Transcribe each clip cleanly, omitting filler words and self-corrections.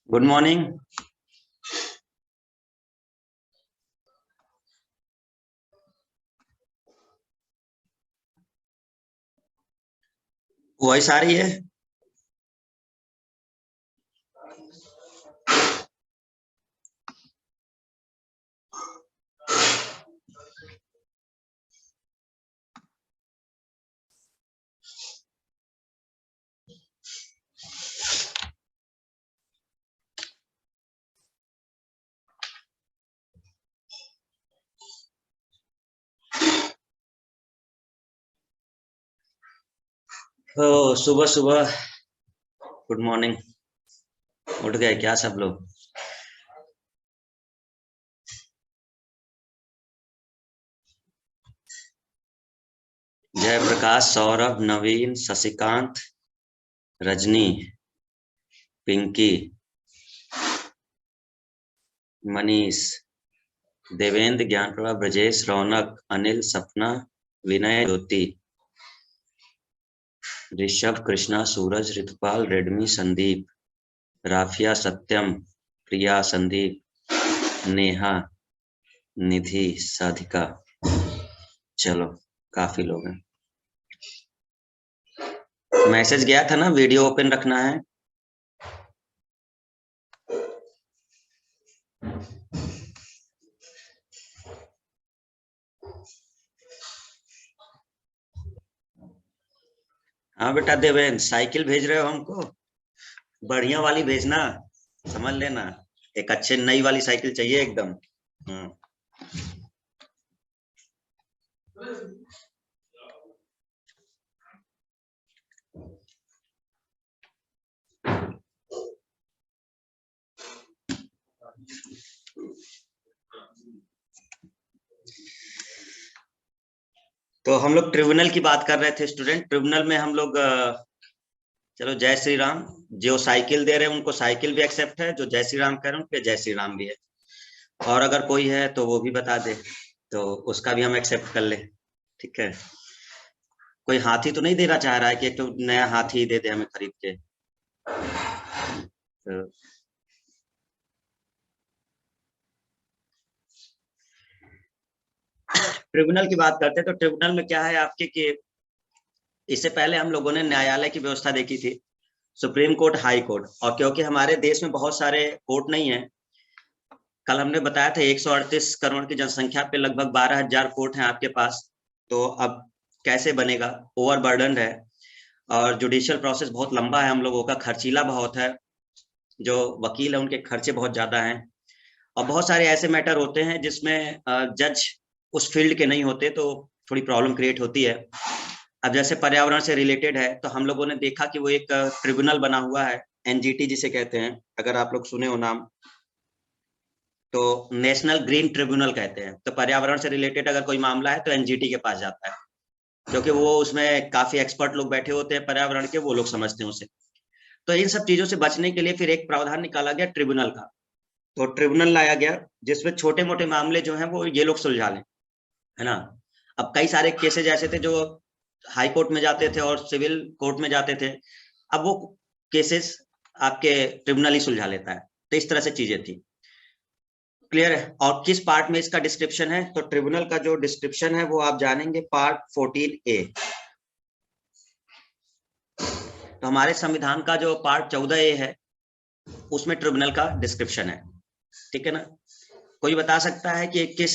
Good morning. Voice आ रही है? सुबह सुबह गुड मॉर्निंग। उठ गए क्या सब लोग? जयप्रकाश, सौरभ, नवीन, शशिकांत, रजनी, पिंकी, मनीष, देवेंद्र, ज्ञानप्रभा, ब्रजेश, रौनक, अनिल, सपना, विनय, ज्योति, ऋषभ, कृष्णा, सूरज, ऋतुपाल, रेडमी, संदीप, राफिया, सत्यम, प्रिया, संदीप, नेहा, निधि, साधिका। चलो काफी लोग हैं। मैसेज गया था ना, वीडियो ओपन रखना है। हाँ बेटा देवेंद्र, साइकिल भेज रहे हो हमको? बढ़िया वाली भेजना, समझ लेना। एक अच्छे नई वाली साइकिल चाहिए एकदम। तो हम लोग ट्रिब्यूनल की बात कर रहे थे स्टूडेंट। ट्रिब्यूनल में हम लोग चलो जय श्री राम। जो साइकिल दे रहे हैं उनको साइकिल भी एक्सेप्ट है, जो जय श्री राम कह रहे हैं उनके जय श्री राम भी है। और अगर कोई है तो वो भी बता दे, तो उसका भी हम एक्सेप्ट कर ले। ठीक है। कोई हाथी तो नहीं देना चाह रहा है कि एक तो नया हाथी दे दे हमें खरीद के? तो ट्रिब्यूनल की बात करते हैं। तो ट्रिब्यूनल में क्या है आपके कि इससे पहले हम लोगों ने न्यायालय की व्यवस्था देखी थी, सुप्रीम कोर्ट, हाई कोर्ट। और क्योंकि हमारे देश में बहुत सारे कोर्ट नहीं है, कल हमने बताया था 138 करोड़ की जनसंख्या पे लगभग 12,000 कोर्ट हैं आपके पास। तो अब कैसे बनेगा? ओवरबर्डन है और जुडिशियल प्रोसेस बहुत लंबा है, हम लोगों का खर्चीला बहुत है, जो वकील है उनके खर्चे बहुत ज्यादा हैं। और बहुत सारे ऐसे मैटर होते हैं जिसमें जज उस फील्ड के नहीं होते, तो थोड़ी प्रॉब्लम क्रिएट होती है। अब जैसे पर्यावरण से रिलेटेड है, तो हम लोगों ने देखा कि वो एक ट्रिब्यूनल बना हुआ है, एनजीटी जिसे कहते हैं, अगर आप लोग सुने हो नाम, तो नेशनल ग्रीन ट्रिब्यूनल कहते हैं। तो पर्यावरण से रिलेटेड अगर कोई मामला है तो एनजीटी के पास जाता है, क्योंकि वो उसमें काफी एक्सपर्ट लोग बैठे होते हैं पर्यावरण के, वो लोग समझते हैं उसे। तो इन सब चीजों से बचने के लिए फिर एक प्रावधान निकाला गया ट्रिब्यूनल का। तो ट्रिब्यूनल लाया गया जिसमें छोटे मोटे मामले जो हैं वो ये लोग सुलझा लें, है ना। अब कई सारे केसेज ऐसे थे जो हाई कोर्ट में जाते थे और सिविल कोर्ट में जाते थे, अब वो केसेस आपके ट्रिब्यूनल ही सुलझा लेता है। तो इस तरह से चीजें थी। क्लियर है? और किस पार्ट में इसका डिस्क्रिप्शन है? तो ट्रिब्यूनल का जो डिस्क्रिप्शन है वो आप जानेंगे पार्ट 14A। तो हमारे संविधान का जो पार्ट 14A है उसमें ट्रिब्यूनल का डिस्क्रिप्शन है। ठीक है ना। कोई बता सकता है कि किस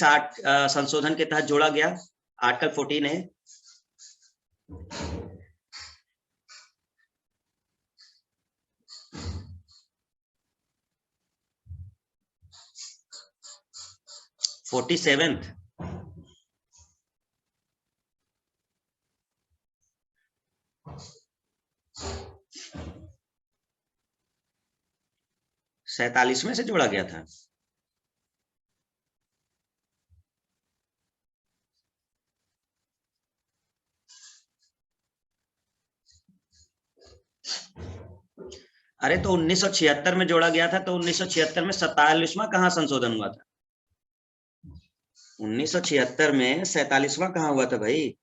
संशोधन के तहत जोड़ा गया आर्टिकल 14A? Forty seventh? सैतालीसवें से जोड़ा गया था। अरे तो 1976 में जोड़ा गया था, तो 1976 में 47वां कहाँ संशोधन हुआ था? 1976 में 47वां कहाँ हुआ था भाई?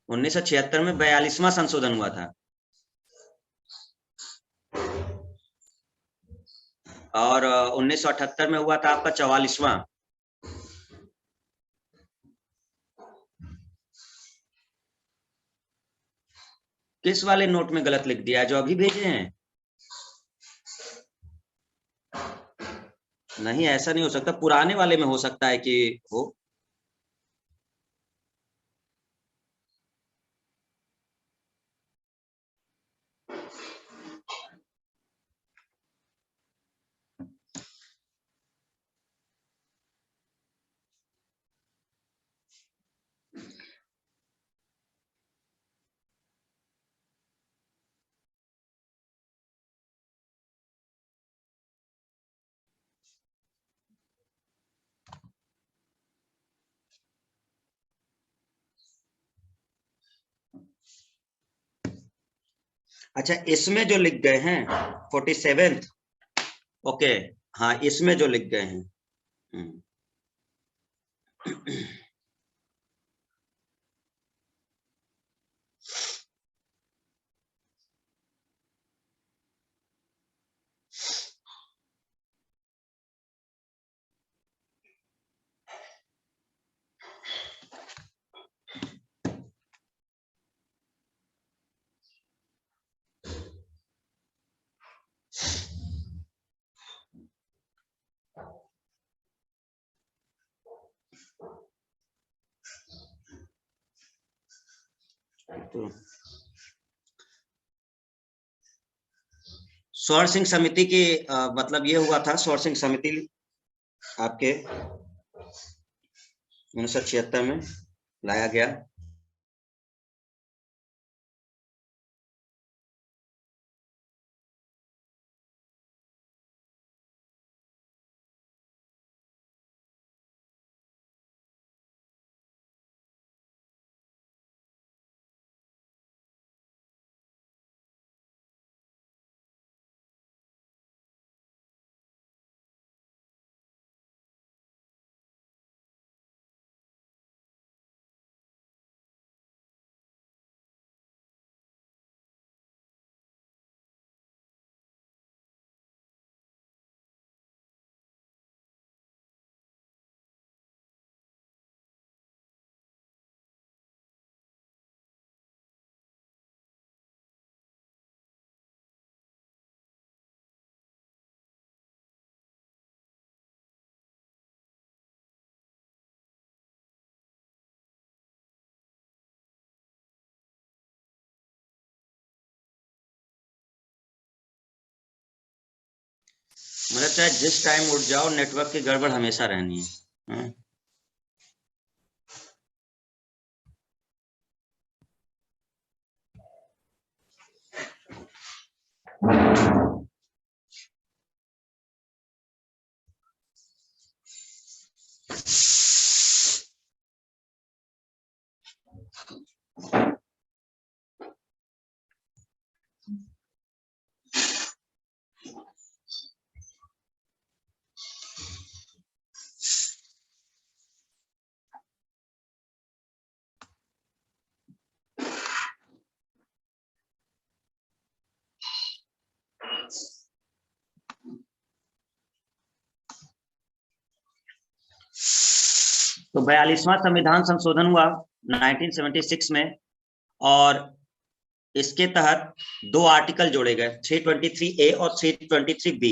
1976 में 42वां संशोधन हुआ था। और 1978 में हुआ था आपका 44वां। किस वाले नोट में गलत लिख दिया है जो अभी भेजे हैं? नहीं, ऐसा नहीं हो सकता, पुराने वाले में हो सकता है कि हो। अच्छा, इसमें जो लिख गए हैं 47th, ओके, हाँ इसमें जो लिख गए हैं। तो स्वर्ण सिंह समिति की मतलब ये हुआ था, स्वर्ण सिंह समिति आपके 1976 में लाया गया। मतलब चाहे जिस टाइम उठ जाओ, नेटवर्क की गड़बड़ हमेशा रहनी है। तो 42वां संविधान संशोधन हुआ 1976 में, और इसके तहत दो आर्टिकल जोड़े गए, 323A और 323B।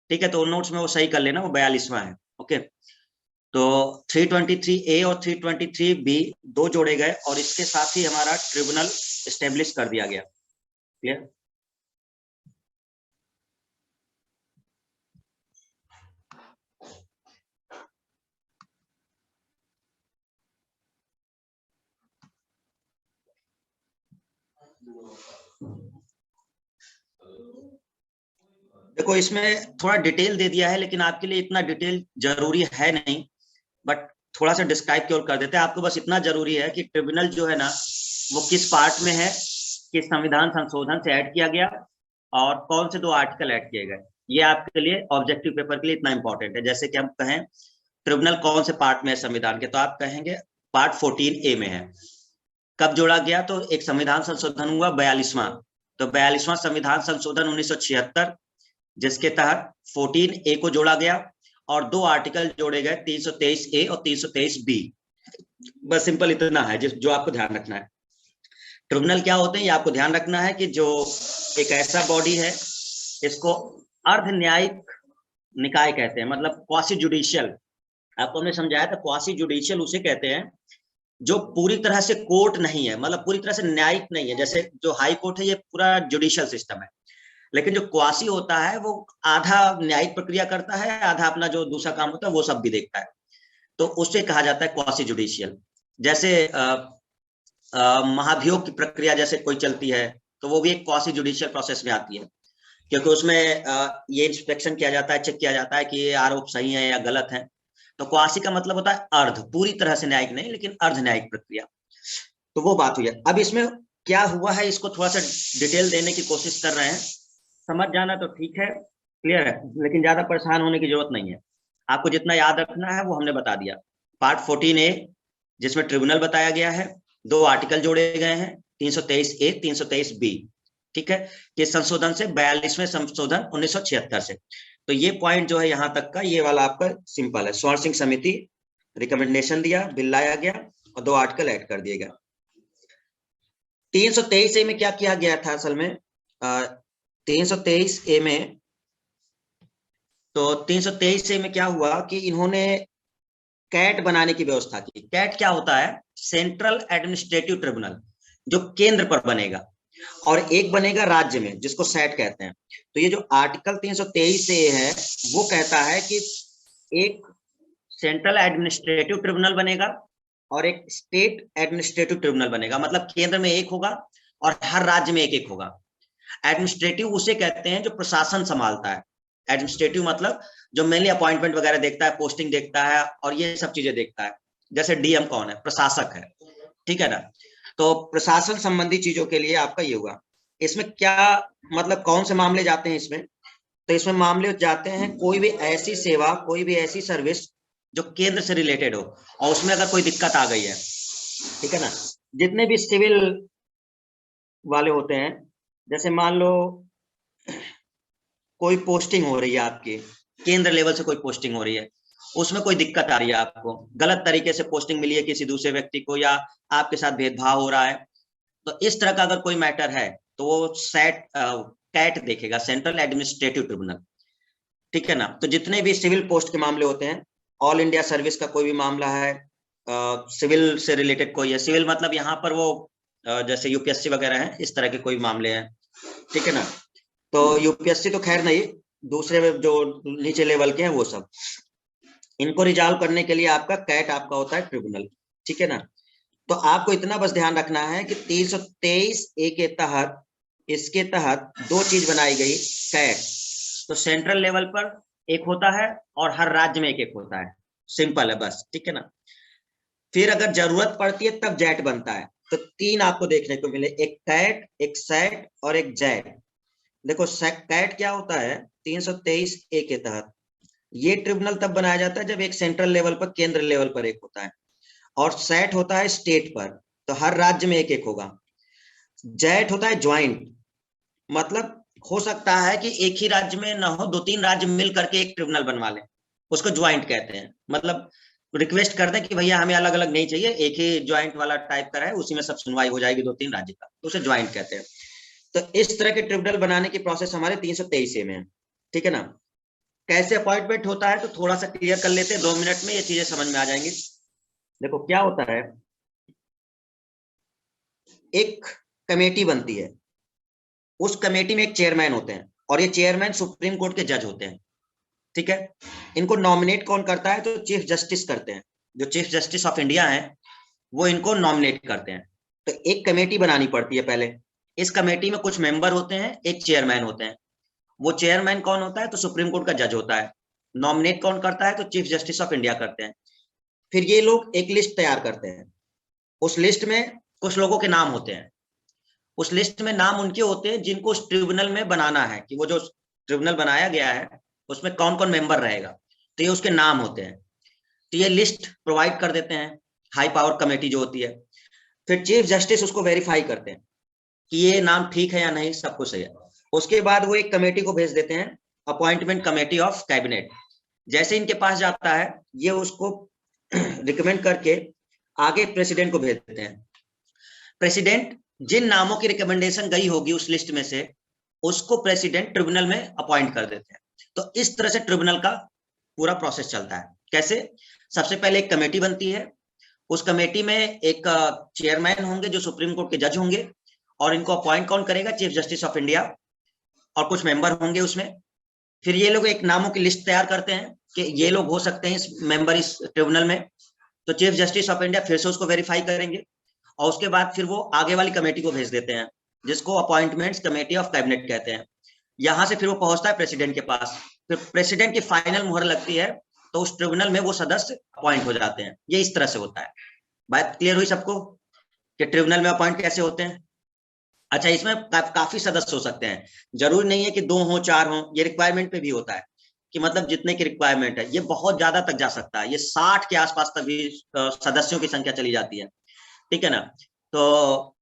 ठीक है, तो उन नोट्स में वो सही कर लेना, वो 42वां है। ओके, तो 323A और 323B दो जोड़े गए, और इसके साथ ही हमारा ट्रिब्यूनल स्टेब्लिश कर दिया गया। क्लियर? देखो, इसमें थोड़ा डिटेल दे दिया है, लेकिन आपके लिए इतना डिटेल जरूरी है नहीं, बट थोड़ा सा डिस्क्राइब की ओर कर देते हैं। आपको बस इतना जरूरी है कि ट्रिब्यूनल जो है ना, वो किस पार्ट में है, किस संविधान संशोधन से ऐड किया गया, और कौन से दो आर्टिकल ऐड किए गए। ये आपके लिए ऑब्जेक्टिव पेपर के लिए इतना इंपॉर्टेंट है। जैसे कि हम कहें ट्रिब्यूनल कौन से पार्ट में है संविधान के, तो आप कहेंगे पार्ट 14A में है। कब जोड़ा गया? तो एक संविधान संशोधन हुआ 42वां, तो 42वां संविधान संशोधन 1976, जिसके तहत 14A को जोड़ा गया और 2 आर्टिकल जोड़े गए, 323A और 323B। बस सिंपल इतना है जो आपको ध्यान रखना है। ट्रिब्यूनल क्या होते हैं ये आपको ध्यान रखना है कि जो एक ऐसा बॉडी है, इसको अर्ध न्यायिक निकाय कहते हैं, मतलब क्वासी जुडिशियल। आपको हमने समझाया था क्वासी जुडिशियल उसे कहते हैं जो पूरी तरह से कोर्ट नहीं है, मतलब पूरी तरह से न्यायिक नहीं है। जैसे जो हाई कोर्ट है ये पूरा जुडिशियल सिस्टम है, लेकिन जो क्वासी होता है वो आधा न्यायिक प्रक्रिया करता है, आधा अपना जो दूसरा काम होता है वो सब भी देखता है, तो उससे कहा जाता है क्वासी जुडिशियल। जैसे महाभियोग की प्रक्रिया जैसे कोई चलती है तो वो भी एक क्वासी जुडिशियल प्रोसेस में आती है, क्योंकि उसमें ये इंस्पेक्शन किया जाता है, चेक किया जाता है कि ये आरोप सही है या गलत है। तो क्वासी का मतलब होता है अर्ध, पूरी तरह से न्यायिक नहीं लेकिन अर्ध न्यायिक प्रक्रिया। तो वो बात हुई है। अब इसमें क्या हुआ है इसको थोड़ा सा डिटेल देने की कोशिश कर रहे हैं, समझ जाना तो ठीक है, क्लियर है, लेकिन ज्यादा परेशान होने की जरूरत नहीं है। आपको जितना याद रखना है वो हमने बता दिया। पार्ट 14A जिसमें ट्रिब्यूनल बताया गया है, 2 आर्टिकल जोड़े गए हैं, 323A 323B, ठीक है, कि संशोधन से 42वें संशोधन 1976 से। तो ये पॉइंट जो है यहाँ तक का, ये वाला आपका सिंपल है। स्वर्ण सिंह समिति रिकमेंडेशन दिया, बिल लाया गया और 2 आर्टिकल ऐड कर दिए गए। 323A में क्या किया गया था असल में, 323A में, तो 323A में क्या हुआ कि इन्होंने कैट बनाने की व्यवस्था की। कैट क्या होता है? सेंट्रल एडमिनिस्ट्रेटिव ट्रिब्यूनल, जो केंद्र पर बनेगा, और एक बनेगा राज्य में जिसको सैट कहते हैं। तो ये जो आर्टिकल 323A है वो कहता है कि एक सेंट्रल एडमिनिस्ट्रेटिव ट्रिब्यूनल बनेगा और एक स्टेट एडमिनिस्ट्रेटिव ट्रिब्यूनल बनेगा, मतलब केंद्र में एक होगा और हर राज्य में एक एक होगा। एडमिनिस्ट्रेटिव उसे कहते हैं जो प्रशासन संभालता है। एडमिनिस्ट्रेटिव मतलब जो मेनली अपॉइंटमेंट वगैरह देखता है, पोस्टिंग देखता है और ये सब चीजें देखता है। जैसे डीएम कौन है? प्रशासक है, ठीक है ना। तो प्रशासन संबंधी चीजों के लिए आपका ये हुआ। इसमें क्या मतलब कौन से मामले जाते हैं इसमें? तो इसमें मामले जाते हैं कोई भी ऐसी सेवा, कोई भी ऐसी सर्विस जो केंद्र से रिलेटेड हो और उसमें अगर कोई दिक्कत आ गई है, ठीक है ना। जितने भी सिविल वाले होते हैं, जैसे मान लो कोई पोस्टिंग हो रही है आपकी, केंद्र लेवल से कोई पोस्टिंग हो रही है, उसमें कोई दिक्कत आ रही है, आपको गलत तरीके से पोस्टिंग मिली है किसी दूसरे व्यक्ति को, या आपके साथ भेदभाव हो रहा है, तो इस तरह का अगर कोई मैटर है तो वो कैट देखेगा, सेंट्रल एडमिनिस्ट्रेटिव ट्रिब्यूनल, ठीक है ना। तो जितने भी सिविल पोस्ट के मामले होते हैं, ऑल इंडिया सर्विस का कोई भी मामला है, सिविल से रिलेटेड कोई है, सिविल मतलब यहाँ पर वो जैसे यूपीएससी वगैरह है, इस तरह के कोई मामले हैं, ठीक है ना। तो यूपीएससी तो खैर नहीं, दूसरे जो नीचे लेवल के हैं वो सब, इनको रिजॉल्व करने के लिए आपका कैट आपका होता है ट्रिब्यूनल, ठीक है ना। तो आपको इतना बस ध्यान रखना है कि 323A के तहत, इसके तहत 2 चीज बनाई गई, कैट तो सेंट्रल लेवल पर एक होता है और हर राज्य में एक एक होता है, सिंपल है बस, ठीक है ना। फिर अगर जरूरत पड़ती है तब जैट बनता है। तो 3 आपको देखने को मिले, एक कैट, एक सैट और एक जैट। देखो कैट क्या होता है, 323A के तहत ये ट्रिब्यूनल तब बनाया जाता है जब एक सेंट्रल लेवल पर, केंद्र लेवल पर एक होता है, और सैट होता है स्टेट पर, तो हर राज्य में एक एक होगा। जैट होता है ज्वाइंट, मतलब हो सकता है कि एक ही राज्य में ना हो, 2-3 राज्य मिल करके एक ट्रिब्यूनल बनवा लें, उसको ज्वाइंट कहते हैं। मतलब रिक्वेस्ट कर दें कि भैया हमें अलग अलग नहीं चाहिए, एक ही ज्वाइंट वाला टाइप का है, उसी में सब सुनवाई हो जाएगी 2-3 राज्य का, तो उसे ज्वाइंट कहते हैं। तो इस तरह के ट्रिब्यूनल बनाने की प्रोसेस हमारे 323A में है, ठीक है ना। कैसे अपॉइंटमेंट होता है तो थोड़ा सा क्लियर कर लेते हैं, 2 मिनट में ये चीजें समझ में आ जाएंगी। देखो क्या होता है, एक कमेटी बनती है, उस कमेटी में एक चेयरमैन होते हैं और ये चेयरमैन सुप्रीम कोर्ट के जज होते हैं, ठीक है। इनको नॉमिनेट कौन करता है? तो चीफ जस्टिस करते हैं, जो चीफ जस्टिस ऑफ इंडिया है वो इनको नॉमिनेट करते हैं। तो एक कमेटी बनानी पड़ती है पहले, इस कमेटी में कुछ मेंबर होते हैं, एक चेयरमैन होते हैं। वो चेयरमैन कौन होता है? तो सुप्रीम कोर्ट का जज होता है। नॉमिनेट कौन करता है? तो चीफ जस्टिस ऑफ इंडिया करते हैं। फिर ये लोग एक लिस्ट तैयार करते हैं, उस लिस्ट में कुछ लोगों के नाम होते हैं, उस लिस्ट में नाम उनके होते हैं जिनको उस ट्रिब्यूनल में बनाना है, कि वो जो ट्रिब्यूनल बनाया गया है उसमें कौन कौन मेंबर रहेगा, तो ये उसके नाम होते हैं। तो ये लिस्ट प्रोवाइड कर देते हैं हाई पावर कमेटी जो होती है। फिर चीफ जस्टिस उसको वेरीफाई करते हैं कि ये नाम ठीक है या नहीं, सब कुछ सही है। उसके बाद वो एक कमेटी को भेज देते हैं अपॉइंटमेंट कमेटी ऑफ कैबिनेट। जैसे इनके पास जाता है, ये उसको रिकमेंड करके आगे प्रेसिडेंट को भेज देते हैं। प्रेसिडेंट जिन नामों की रिकमेंडेशन गई होगी उस लिस्ट में से, उसको प्रेसिडेंट ट्रिब्यूनल में अपॉइंट कर देते हैं। तो इस तरह से ट्रिब्यूनल का पूरा प्रोसेस चलता है। कैसे? सबसे पहले एक कमेटी बनती है, उस कमेटी में एक चेयरमैन होंगे जो सुप्रीम कोर्ट के जज होंगे, और इनको अपॉइंट कौन करेगा? चीफ जस्टिस ऑफ इंडिया, और कुछ मेंबर होंगे उसमें। फिर ये लोग एक नामों की लिस्ट तैयार करते हैं कि ये लोग हो सकते हैं इस मेंबर इस ट्रिब्यूनल में। तो चीफ जस्टिस ऑफ इंडिया फिर से उसको वेरीफाई करेंगे, और उसके बाद फिर वो आगे वाली कमेटी को भेज देते हैं, जिसको अपॉइंटमेंट्स कमेटी ऑफ कैबिनेट कहते हैं। यहां से फिर वो पहुंचता है प्रेसिडेंट के पास, फिर प्रेसिडेंट की फाइनल मुहर लगती है, तो उस ट्रिब्यूनल में वो सदस्य अपॉइंट हो जाते हैं। ये इस तरह से होता है। बात क्लियर हुई सबको कि ट्रिब्यूनल में अपॉइंट कैसे होते हैं? अच्छा, इसमें काफी सदस्य हो सकते हैं, जरूरी नहीं है कि 2 हो 4 हो, ये रिक्वायरमेंट पे भी होता है कि मतलब जितने की रिक्वायरमेंट है, ये बहुत ज्यादा तक जा सकता है, ये 60 के आसपास तक भी सदस्यों की संख्या चली जाती है, ठीक है ना। तो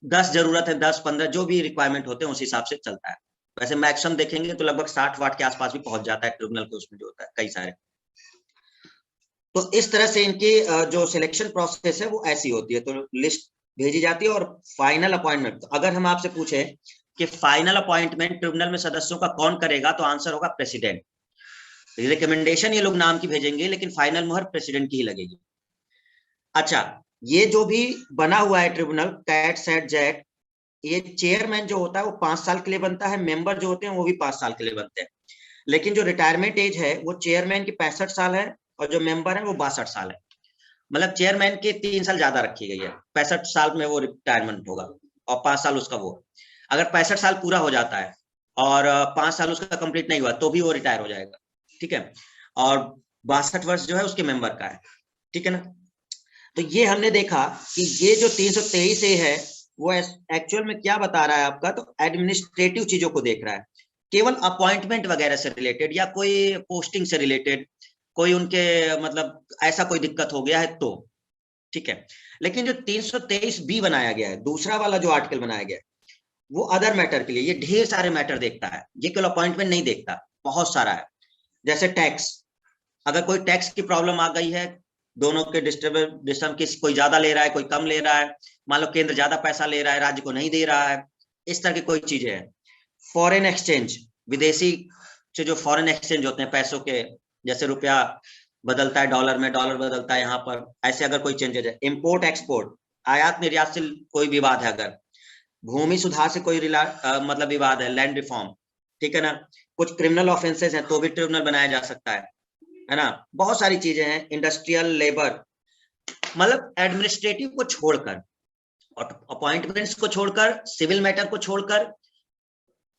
10 जरूरत है, 10 15 जो भी रिक्वायरमेंट होते हैं उस हिसाब से चलता है। वैसे मैक्सिमम देखेंगे तो लगभग 60 वाट के आसपास भी पहुंच जाता है ट्रिब्यूनल के उसमें जो होता है कई सारे। तो इस तरह से इनकी जो सिलेक्शन प्रोसेस है वो ऐसी होती है। तो लिस्ट भेजी जाती है और फाइनल अपॉइंटमेंट, तो अगर हम आपसे पूछे कि फाइनल अपॉइंटमेंट ट्रिब्यूनल में सदस्यों का कौन करेगा, तो आंसर होगा प्रेसिडेंट। रिकमेंडेशन ये लोग नाम की भेजेंगे, लेकिन फाइनल मुहर प्रेसिडेंट की ही लगेगी। अच्छा, ये जो भी बना हुआ है ट्रिब्यूनल, कैट सेट जेट, ये चेयरमैन जो होता है वो 5 साल के लिए बनता है, मेंबर जो होते हैं वो भी 5 साल के लिए बनते हैं। लेकिन जो रिटायरमेंट एज है वो चेयरमैन की 65 साल है, और जो मेंबर है वो 62 साल है। मतलब चेयरमैन की 3 साल ज्यादा रखी गई है, 65 साल में वो रिटायरमेंट होगा, और 5 साल उसका वो। अगर 65 साल पूरा हो जाता है और 5 साल उसका कंप्लीट नहीं हुआ, तो भी वो रिटायर हो जाएगा, ठीक है। और 62 वर्ष जो है उसके मेंबर का है, ठीक है ना। तो ये हमने देखा कि ये जो 323 ए है वो एक्चुअल में क्या बता रहा है आपका, तो एडमिनिस्ट्रेटिव चीजों को देख रहा है, केवल अपॉइंटमेंट वगैरह से रिलेटेड या कोई पोस्टिंग से रिलेटेड, कोई उनके मतलब ऐसा कोई दिक्कत हो गया है तो, ठीक है। लेकिन जो 323 बी बनाया गया है, दूसरा वाला जो आर्टिकल बनाया गया है, वो अदर मैटर के लिए, ये ढेर सारे मैटर देखता है, ये केवल अपॉइंटमेंट नहीं देखता, बहुत सारा है। जैसे टैक्स, अगर कोई टैक्स की प्रॉब्लम आ गई है, दोनों के डिस्टर्ब किसी, कोई ज्यादा ले रहा है कोई कम ले रहा है, मान लो केंद्र ज्यादा पैसा ले रहा है राज्य को नहीं दे रहा है, इस तरह की कोई चीजें है। फॉरेन एक्सचेंज, विदेशी से जो फॉरेन एक्सचेंज होते हैं पैसों के, जैसे रुपया बदलता है डॉलर में, डॉलर बदलता है यहाँ पर, ऐसे अगर कोई चेंजेज है। इम्पोर्ट एक्सपोर्ट, आयात निर्यात से कोई विवाद है, अगर भूमि सुधार से कोई मतलब विवाद है, लैंड रिफॉर्म, ठीक है ना। कुछ क्रिमिनल ऑफेंसेस हैं तो भी ट्रिब्यूनल बनाया जा सकता है ना। बहुत सारी चीजें हैं, इंडस्ट्रियल लेबर, मतलब एडमिनिस्ट्रेटिव को छोड़कर और अपॉइंटमेंट्स को छोड़कर, सिविल मैटर को छोड़कर,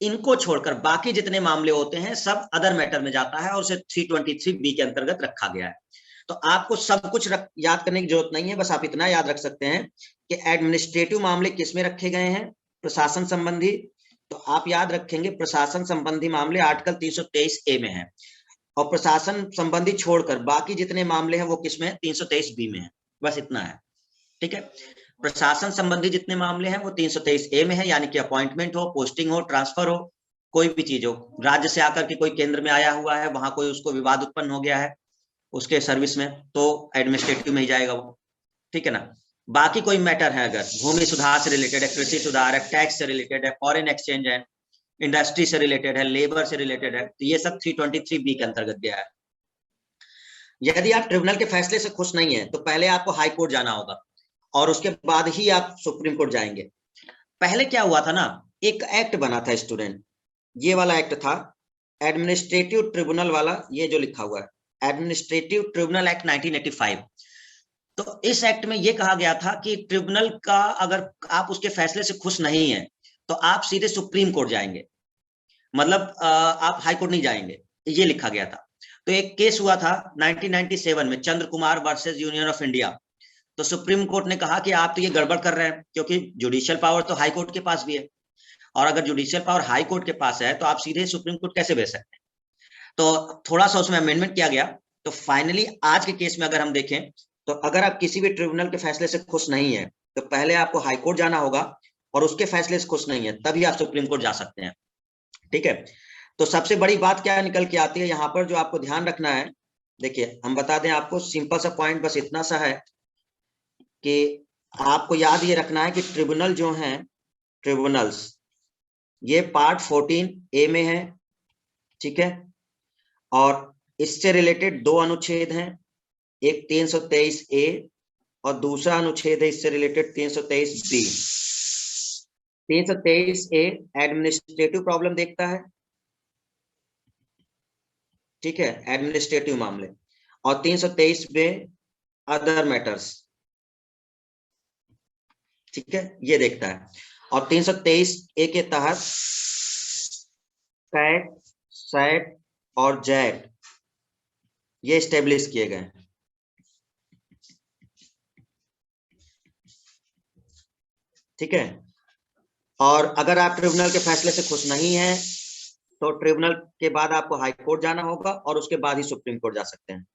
इनको छोड़कर बाकी जितने मामले होते हैं सब अदर मैटर में जाता है, और उसे 323 बी के अंतर्गत रखा गया है। तो आपको सब कुछ याद करने की जरूरत नहीं है, बस आप इतना याद रख सकते हैं कि एडमिनिस्ट्रेटिव मामले किसमें रखे गए हैं, प्रशासन संबंधी। तो आप याद रखेंगे प्रशासन संबंधी मामले आर्टिकल 323 ए में है, और प्रशासन संबंधी छोड़कर बाकी जितने मामले हैं वो किसमें है, 323 बी में है। बस इतना है, ठीक है। प्रशासन संबंधी जितने मामले हैं वो 323 ए में है, यानी कि अपॉइंटमेंट हो, पोस्टिंग हो, ट्रांसफर हो, कोई भी चीज हो, राज्य से आकर के कोई केंद्र में आया हुआ है, वहां कोई उसको विवाद उत्पन्न हो गया है उसके सर्विस में, तो एडमिनिस्ट्रेटिव में ही जाएगा वो, ठीक है ना। बाकी कोई मैटर है, अगर भूमि सुधार से रिलेटेड है, कृषि सुधार है, टैक्स से रिलेटेड है, फॉरेन एक्सचेंज है, इंडस्ट्री से रिलेटेड है, लेबर से रिलेटेड है, तो ये सब 323 बी के अंतर्गत गया है। यदि आप ट्रिब्यूनल के फैसले से खुश नहीं है तो पहले आपको हाई कोर्ट जाना होगा, और उसके बाद ही आप सुप्रीम कोर्ट जाएंगे। पहले क्या हुआ था ना, एक एक्ट बना था स्टूडेंट, ये वाला एक्ट था एडमिनिस्ट्रेटिव ट्रिब्यूनल वाला, ये जो लिखा हुआ है एडमिनिस्ट्रेटिव ट्रिब्यूनल एक्ट 1985। तो इस एक्ट में ये कहा गया था कि ट्रिब्यूनल का अगर आप उसके फैसले से खुश नहीं है तो आप सीधे सुप्रीम कोर्ट जाएंगे, मतलब आप हाई कोर्ट नहीं जाएंगे, ये लिखा गया था। तो एक केस हुआ था 1997 में, Chandra Kumar versus Union of India. तो सुप्रीम कोर्ट ने कहा कि आप तो ये गड़बड़ कर रहे हैं, क्योंकि जुडिशियल पावर तो हाई कोर्ट के पास भी है, और अगर जुडिशियल पावर हाई कोर्ट के पास है तो आप सीधे सुप्रीम कोर्ट कैसे भेज सकते हैं। तो थोड़ा सा उसमें अमेंडमेंट किया गया। तो फाइनली आज के केस में अगर हम देखें, तो अगर आप किसी भी ट्रिब्यूनल के फैसले से खुश नहीं है तो पहले आपको हाई कोर्ट जाना होगा, और उसके फैसले से खुश नहीं है तभी आप सुप्रीम कोर्ट जा सकते हैं, ठीक है। तो सबसे बड़ी बात क्या निकल के आती है यहाँ पर, जो आपको ध्यान रखना है। देखिए हम बता दें आपको, सिंपल सा पॉइंट बस इतना सा है कि आपको याद ये रखना है कि ट्रिब्यूनल जो है, ट्रिब्यूनल्स ये पार्ट 14 ए में है, ठीक है। और इससे रिलेटेड दो अनुच्छेद हैं, एक 323 ए और दूसरा अनुच्छेद है इससे रिलेटेड 323 बी। 323 ए एडमिनिस्ट्रेटिव प्रॉब्लम देखता है, ठीक है, एडमिनिस्ट्रेटिव मामले, और 323 में अदर मैटर्स, ठीक है, ये देखता है। और 323 ए के तहत कैट, सैट और जैट ये स्टेब्लिश किए गए, ठीक है। और अगर आप ट्रिब्यूनल के फैसले से खुश नहीं हैं तो ट्रिब्यूनल के बाद आपको हाई कोर्ट जाना होगा और उसके बाद ही सुप्रीम कोर्ट जा सकते हैं,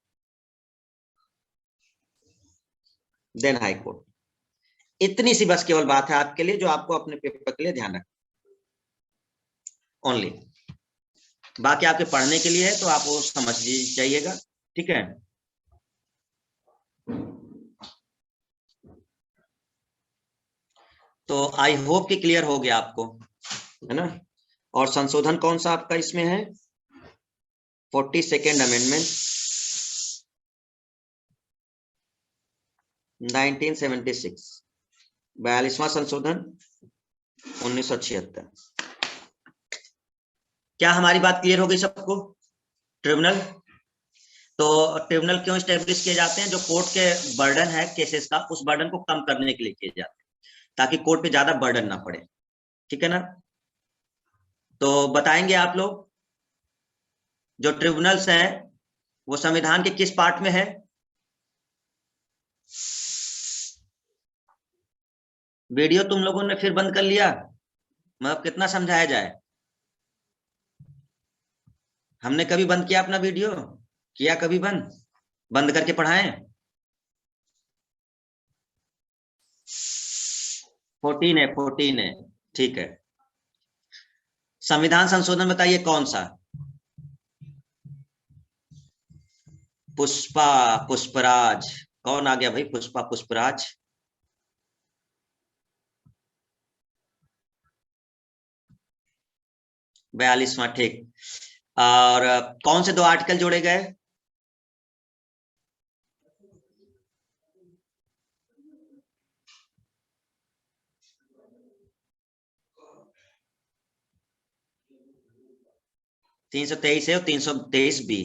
देन हाई कोर्ट। इतनी सी बस केवल बात है आपके लिए, जो आपको अपने पेपर के लिए ध्यान रखना ओनली। बाकी आपके पढ़ने के लिए है तो आप वो समझ जाइएगा, ठीक है। तो आई होप कि क्लियर हो गया आपको, है ना। और संशोधन कौन सा आपका इसमें है, 42nd अमेंडमेंट 1976, 42वां संशोधन 1976। क्या हमारी बात क्लियर हो गई सबको? ट्रिब्यूनल, तो ट्रिब्यूनल क्यों स्टेब्लिश किए जाते हैं? जो कोर्ट के बर्डन है केसेस का, उस बर्डन को कम करने के लिए किए जाते हैं, ताकि कोर्ट पे ज्यादा बर्डन ना पड़े, ठीक है ना। तो बताएंगे आप लोग, जो ट्रिब्यूनल्स हैं वो संविधान के किस पार्ट में है? वीडियो तुम लोगों ने फिर बंद कर लिया, मतलब कितना समझाया जाए। हमने कभी बंद किया अपना वीडियो? किया कभी बंद? बंद करके पढ़ाएं? 14 है, 14 है, ठीक है। संविधान संशोधन बताइए कौन सा? पुष्पा पुष्पराज, कौन आ गया भाई? पुष्पा पुष्पराज, 42वां, ठीक। और कौन से दो आर्टिकल जोड़े गए? तीन सौ तेईस है और 323 बी।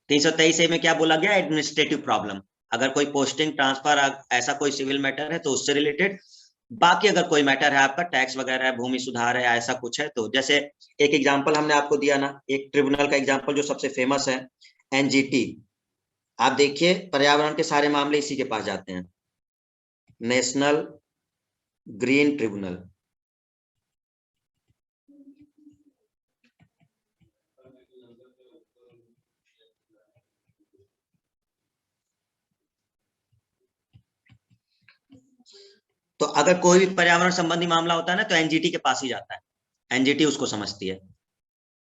323 ए में क्या बोला गया? एडमिनिस्ट्रेटिव प्रॉब्लम, अगर कोई पोस्टिंग ट्रांसफर ऐसा कोई सिविल मैटर है तो उससे रिलेटेड। बाकी अगर कोई मैटर है आपका, टैक्स वगैरह है, भूमि सुधार है, ऐसा कुछ है तो, जैसे एक एग्जांपल हमने आपको दिया ना, एक ट्रिब्यूनल का एग्जांपल जो सबसे फेमस है, एनजीटी। आप देखिए पर्यावरण के सारे मामले इसी के पास जाते हैं, नेशनल ग्रीन ट्रिब्यूनल। तो अगर कोई भी पर्यावरण संबंधी मामला होता है ना तो एनजीटी के पास ही जाता है, एनजीटी उसको समझती है,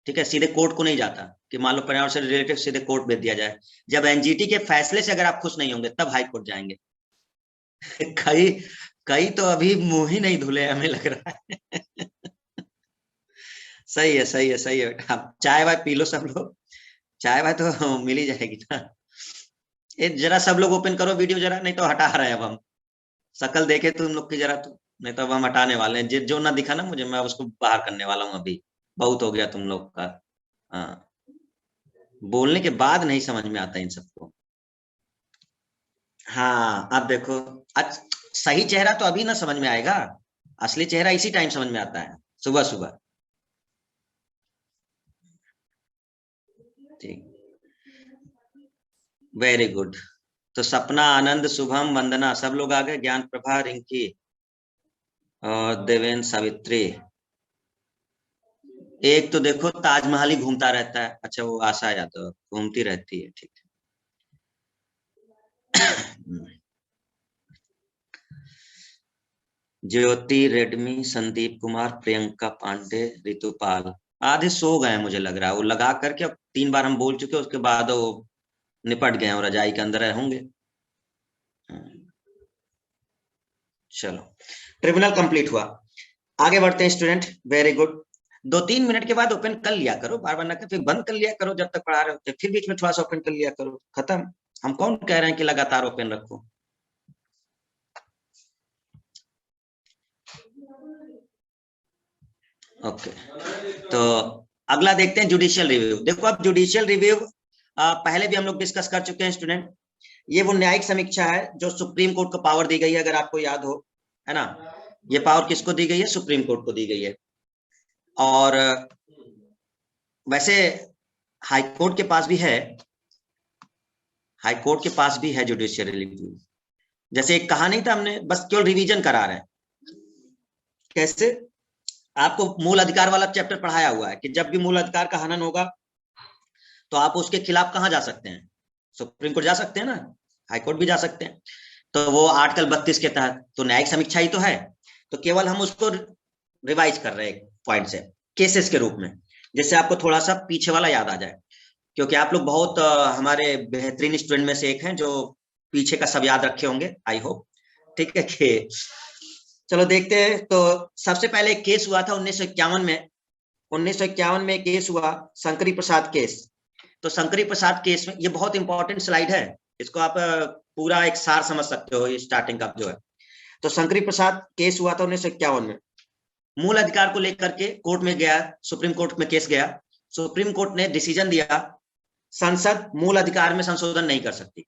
ठीक है। सीधे कोर्ट को नहीं जाता कि मान लो पर्यावरण से रिलेटेड सीधे कोर्ट भेज दिया जाए। जब एनजीटी के फैसले से अगर आप खुश नहीं होंगे तब हाई कोर्ट जाएंगे। कई कई तो अभी मुंह ही नहीं धुले, हमें लग रहा है। सही है, सही है, सही है बेटा। आप चाय वाय पी लो सब लोग, चाय वाय तो मिल ही जाएगी ना। ये जरा सब लोग ओपन करो वीडियो जरा, नहीं तो हटा रहे हैं अब हम। शकल देखे तुम लोग की जरा, तो नहीं तो अब हम हटाने वाले हैं। जो ना दिखा ना मुझे, मैं उसको बाहर करने वाला हूँ अभी। बहुत हो गया तुम लोग का। हाँ, बोलने के बाद नहीं समझ में आता इन सबको। हाँ अब देखो, सही चेहरा तो अभी ना समझ में आएगा, असली चेहरा इसी टाइम समझ में आता है, सुबह सुबह। ठीक, वेरी गुड। तो सपना, आनंद, शुभम, वंदना सब लोग आ गए, ज्ञान प्रभा, रिंकी और देवेन, सावित्री। एक तो देखो ताजमहल ही घूमता रहता है, अच्छा वो आशा यादव घूमती रहती है, ठीक है। ज्योति रेडमी, संदीप कुमार, प्रियंका पांडे, रितुपाल। आधे सो गए हैं मुझे लग रहा है, वो लगा करके अब 3 बार हम बोल चुके, उसके बाद वो निपट गए और रजाई के अंदर होंगे। चलो, ट्रिब्यूनल कंप्लीट हुआ, आगे बढ़ते हैं स्टूडेंट। Very good. 2-3 मिनट के बाद ओपन कर लिया करो, बार बार ना कर, फिर बंद कर लिया करो जब तक पढ़ा रहे होते, फिर बीच में थोड़ा सा ओपन कर लिया करो, खत्म। हम कौन कह रहे हैं कि लगातार ओपन रखो। ओके, तो अगला देखते हैं जुडिशियल रिव्यू। देखो अब जुडिशियल रिव्यू पहले भी हम लोग डिस्कस कर चुके हैं स्टूडेंट। ये वो न्यायिक समीक्षा है जो सुप्रीम कोर्ट को पावर दी गई है, अगर आपको याद हो, है ना। ये पावर किसको दी गई है? सुप्रीम कोर्ट को दी गई है। और वैसे हाई कोर्ट के पास भी है, हाई कोर्ट के पास भी है जुडिशियल रिव्यू। जैसे एक कहा नहीं था हमने, बस केवल रिवीजन करा रहे हैं। कैसे? आपको मूल अधिकार वाला चैप्टर पढ़ाया हुआ है कि जब भी मूल अधिकार का हनन होगा तो आप उसके खिलाफ कहां जा सकते हैं? सुप्रीम कोर्ट जा सकते हैं ना, हाई कोर्ट भी जा सकते हैं। तो वो आर्टिकल 32 के तहत तो न्यायिक समीक्षा ही तो है, तो केवल हम उसको रिवाइज कर रहे हैं पॉइंट से, केसेस के रूप में, जिससे आपको थोड़ा सा पीछे वाला याद आ जाए। क्योंकि आप लोग बहुत हमारे बेहतरीन स्टूडेंट में से एक हैं जो पीछे का सब याद रखे होंगे, आई होप। ठीक है कि चलो देखते हैं। तो सबसे पहले एक केस हुआ था 1951 में। 1951 में केस हुआ, शंकरी प्रसाद केस। तो शंकरी प्रसाद केस में, ये बहुत इंपॉर्टेंट स्लाइड है, इसको आप पूरा एक सार समझ सकते हो, ये स्टार्टिंग का जो है। तो शंकरी प्रसाद केस हुआ था 1951 में। मूल अधिकार को लेकर के कोर्ट में गया, सुप्रीम कोर्ट में केस गया। सुप्रीम कोर्ट ने डिसीजन दिया, संसद मूल अधिकार में संशोधन नहीं कर सकती।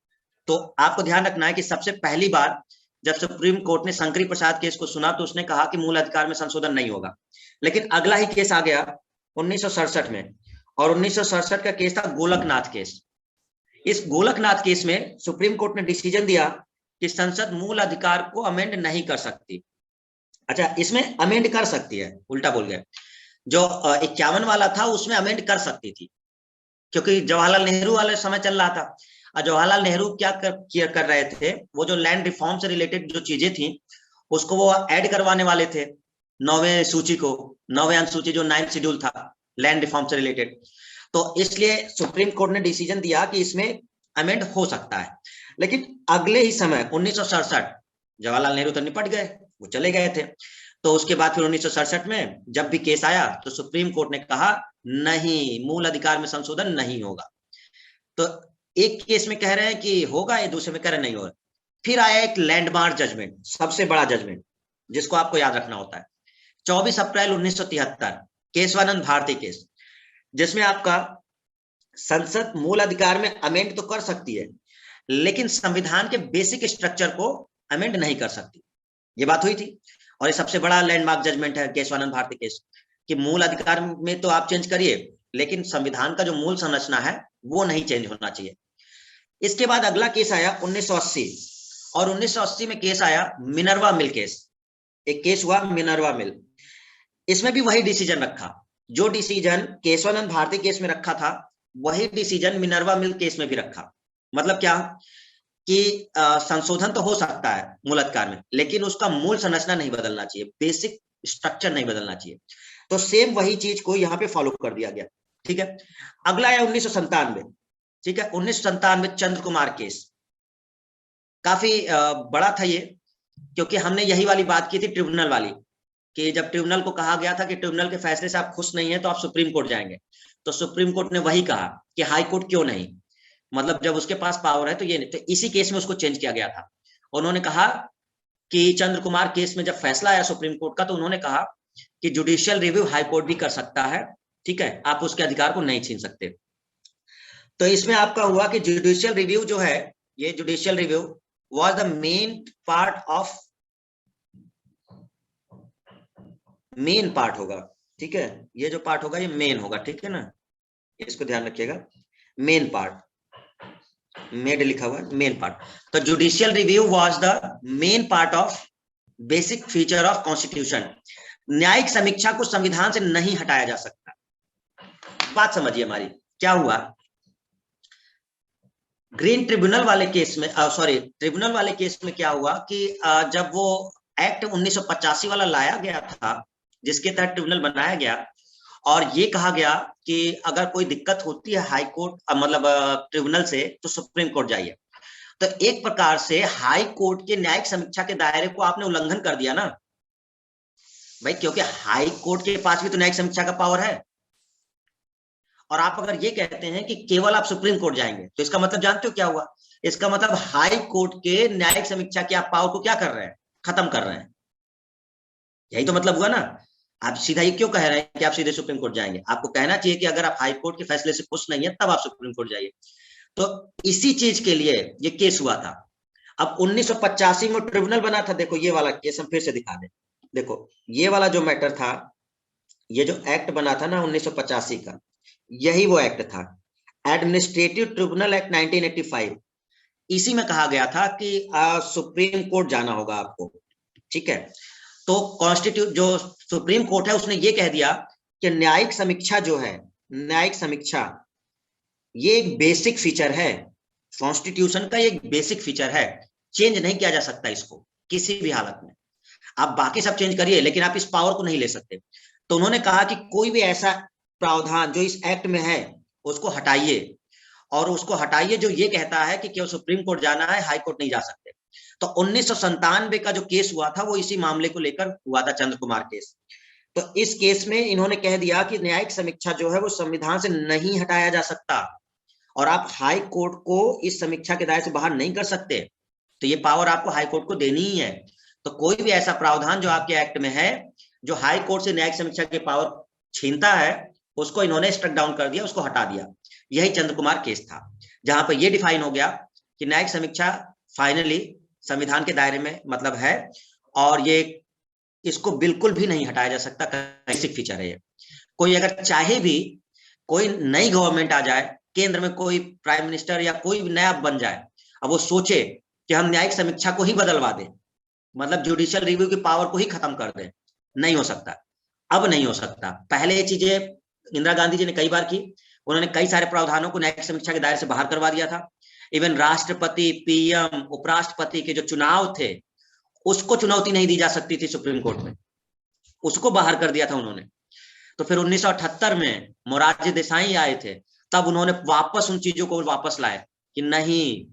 तो आपको ध्यान रखना है कि सबसे पहली बार जब सुप्रीम कोर्ट ने शंकरी प्रसाद केस को सुना तो उसने कहा कि मूल अधिकार में संशोधन नहीं होगा। लेकिन अगला ही केस आ गया 1967 में, और 1967 का केस था गोलकनाथ केस। इस गोलकनाथ केस में सुप्रीम कोर्ट ने डिसीजन दिया कि संसद मूल अधिकार को अमेंड नहीं कर सकती। अच्छा, इसमें अमेंड कर सकती है, उल्टा बोल गए। जो 51 वाला था उसमें अमेंड कर सकती थी, क्योंकि जवाहरलाल नेहरू वाले समय चल रहा था। और जवाहरलाल नेहरू क्या कर रहे थे, वो जो लैंड रिफॉर्म से रिलेटेड जो चीजें थी उसको वो ऐड करवाने वाले थे 9वें सूची को, 9वें अनुसूची जो 9th शेड्यूल था लैंड रिफॉर्म से रिलेटेड। तो इसलिए सुप्रीम कोर्ट ने डिसीजन दिया कि इसमें अमेंड हो सकता है। लेकिन अगले ही समय 1967, जवाहरलाल नेहरू तो निपट गए, वो चले गए थे। तो उसके बाद फिर 1967 में जब भी केस आया तो सुप्रीम कोर्ट ने कहा नहीं, मूल अधिकार में संशोधन नहीं होगा। तो एक केस में कह रहे हैं कि होगा, ये दूसरे में कह रहे नहीं होगा। फिर आया एक लैंडमार्क जजमेंट, सबसे बड़ा जजमेंट जिसको आपको याद रखना होता है, 24 अप्रैल 1973, केशवानंद भारती केस, जिसमें आपका संसद मूल अधिकार में अमेंड तो कर सकती है लेकिन संविधान के बेसिक स्ट्रक्चर को अमेंड नहीं कर सकती, ये बात हुई थी। और ये सबसे बड़ा लैंडमार्क जजमेंट है केशवानंद भारती केस, कि मूल अधिकार में तो आप चेंज करिए लेकिन संविधान का जो मूल संरचना है वो नहीं चेंज होना चाहिए। इसके बाद अगला केस आया 1980, और 1980 में केस आया मिनर्वा मिल केस। एक केस हुआ मिनर्वा मिल, इसमें भी वही डिसीजन रखा, जो डिसीजन केशवानंद भारती केस में रखा था वही डिसीजन मिनर्वा मिल केस में भी रखा। मतलब क्या कि संशोधन तो हो सकता है मूल अधिकार में, लेकिन उसका मूल संरचना नहीं बदलना चाहिए, बेसिक स्ट्रक्चर नहीं बदलना चाहिए। तो सेम वही चीज को यहाँ पे फॉलो कर दिया गया। ठीक है, अगला है 1997। ठीक है, 1997 चंद्र कुमार केस, काफी बड़ा था ये, क्योंकि हमने यही वाली बात की थी ट्रिब्यूनल वाली, कि जब ट्रिब्यूनल को कहा गया था कि ट्रिब्यूनल के फैसले से आप खुश नहीं है तो आप सुप्रीम कोर्ट जाएंगे, तो सुप्रीम कोर्ट ने वही कहा कि हाई कोर्ट क्यों नहीं, मतलब जब उसके पास पावर है तो ये नहीं। तो इसी केस में उसको चेंज किया गया था। उन्होंने कहा कि चंद्र कुमार केस में जब फैसला आया सुप्रीम कोर्ट का, तो उन्होंने कहा कि जुडिशियल रिव्यू हाई कोर्ट भी कर सकता है, ठीक है, आप उसके अधिकार को नहीं छीन सकते। तो इसमें आपका हुआ कि जुडिशियल रिव्यू जो है, ये judicial review was the main part होगा। ठीक है, ये जो पार्ट होगा ये मेन होगा, ठीक है ना, इसको ध्यान रखिएगा, मेन पार्ट, मेड लिखा हुआ है, मेन पार्ट। तो judicial review was the main part of basic feature of constitution. न्यायिक समीक्षा को संविधान से नहीं हटाया जा सकता। बात समझिए हमारी, क्या हुआ ग्रीन ट्रिब्यूनल वाले केस में, ट्रिब्यूनल वाले केस में क्या हुआ कि जब वो एक्ट 1985 वाला लाया गया था जिसके तहत ट्रिब्यूनल बनाया गया, और ये कहा गया कि अगर कोई दिक्कत होती है हाई कोर्ट मतलब ट्रिब्यूनल से तो सुप्रीम कोर्ट जाइए। तो एक प्रकार से हाई कोर्ट के न्यायिक समीक्षा के दायरे को आपने उल्लंघन कर दिया ना भाई, क्योंकि हाई कोर्ट के पास भी तो न्यायिक समीक्षा का पावर है। और आप अगर ये कहते हैं कि केवल आप सुप्रीम कोर्ट जाएंगे तो इसका मतलब जानते हो क्या हुआ? इसका मतलब हाई कोर्ट के न्यायिक समीक्षा के आप पावर को क्या कर रहे हैं? खत्म कर रहे हैं। यही तो मतलब हुआ ना। आप सीधा ये क्यों कह रहे हैं कि आप सीधे सुप्रीम कोर्ट जाएंगे? आपको कहना चाहिए कि अगर आप हाई कोर्ट के फैसले से खुश नहीं है तब आप सुप्रीम कोर्ट जाइए। तो इसी चीज के लिए ये केस हुआ था। अब 1985 में ट्रिब्यूनल बना था। देखो ये वाला केस हम फिर से दिखा दें। देखो ये वाला जो मैटर था, ये जो एक्ट बना था ना 1985 का, यही वो एक्ट था, एडमिनिस्ट्रेटिव ट्रिब्यूनल एक्ट 1985। इसी में कहा गया था कि सुप्रीम कोर्ट जाना होगा आपको। ठीक है, तो कॉन्स्टिट्यूट जो सुप्रीम कोर्ट है उसने ये कह दिया कि न्यायिक समीक्षा जो है, न्यायिक समीक्षा ये एक बेसिक फीचर है, कॉन्स्टिट्यूशन का एक बेसिक फीचर है, चेंज नहीं किया जा सकता इसको किसी भी हालत में। आप बाकी सब चेंज करिए लेकिन आप इस पावर को नहीं ले सकते। तो उन्होंने कहा कि कोई भी ऐसा प्रावधान जो इस एक्ट में है उसको हटाइए, और उसको हटाइए जो ये कहता है कि केवल सुप्रीम कोर्ट जाना है, हाई कोर्ट नहीं जा सकते। तो 1997 का जो केस हुआ था वो इसी मामले को लेकर हुआ था, चंद्र कुमार केस। तो इस केस में इन्होंने कह दिया कि न्यायिक समीक्षा जो है वो संविधान से नहीं हटाया जा सकता, और आप हाई कोर्ट को इस समीक्षा के दायरे से बाहर नहीं कर सकते। तो ये पावर आपको हाई कोर्ट को देनी ही है। तो कोई भी ऐसा प्रावधान जो आपके एक्ट में है जो हाई कोर्ट से न्यायिक समीक्षा की पावर छीनता है, उसको इन्होंने स्ट्रक डाउन कर दिया, उसको हटा दिया। यही चंद्र कुमार केस था, जहां पर यह डिफाइन हो गया कि न्यायिक समीक्षा फाइनली संविधान के दायरे में मतलब है, और ये इसको बिल्कुल भी नहीं हटाया जा सकता, बेसिक फीचर है ये। कोई अगर चाहे भी, कोई नई गवर्नमेंट आ जाए, केंद्र में कोई प्राइम मिनिस्टर या कोई नया बन जाए, अब वो सोचे कि हम न्यायिक समीक्षा को ही बदलवा दें, मतलब जुडिशियल रिव्यू की पावर को ही खत्म कर दें, नहीं हो सकता। अब नहीं हो सकता। पहले ये चीजें इंदिरा गांधी जी ने कई बार की। उन्होंने कई सारे प्रावधानों को न्यायिक समीक्षा के दायरे से बाहर करवा दिया था। इवन राष्ट्रपति, पीएम, उपराष्ट्रपति के जो चुनाव थे उसको चुनौती नहीं दी जा सकती थी सुप्रीम कोर्ट में, उसको बाहर कर दिया था उन्होंने। तो फिर 1978 में मोरारजी देसाई आए थे, तब उन्होंने वापस उन चीजों को वापस लाए कि नहीं,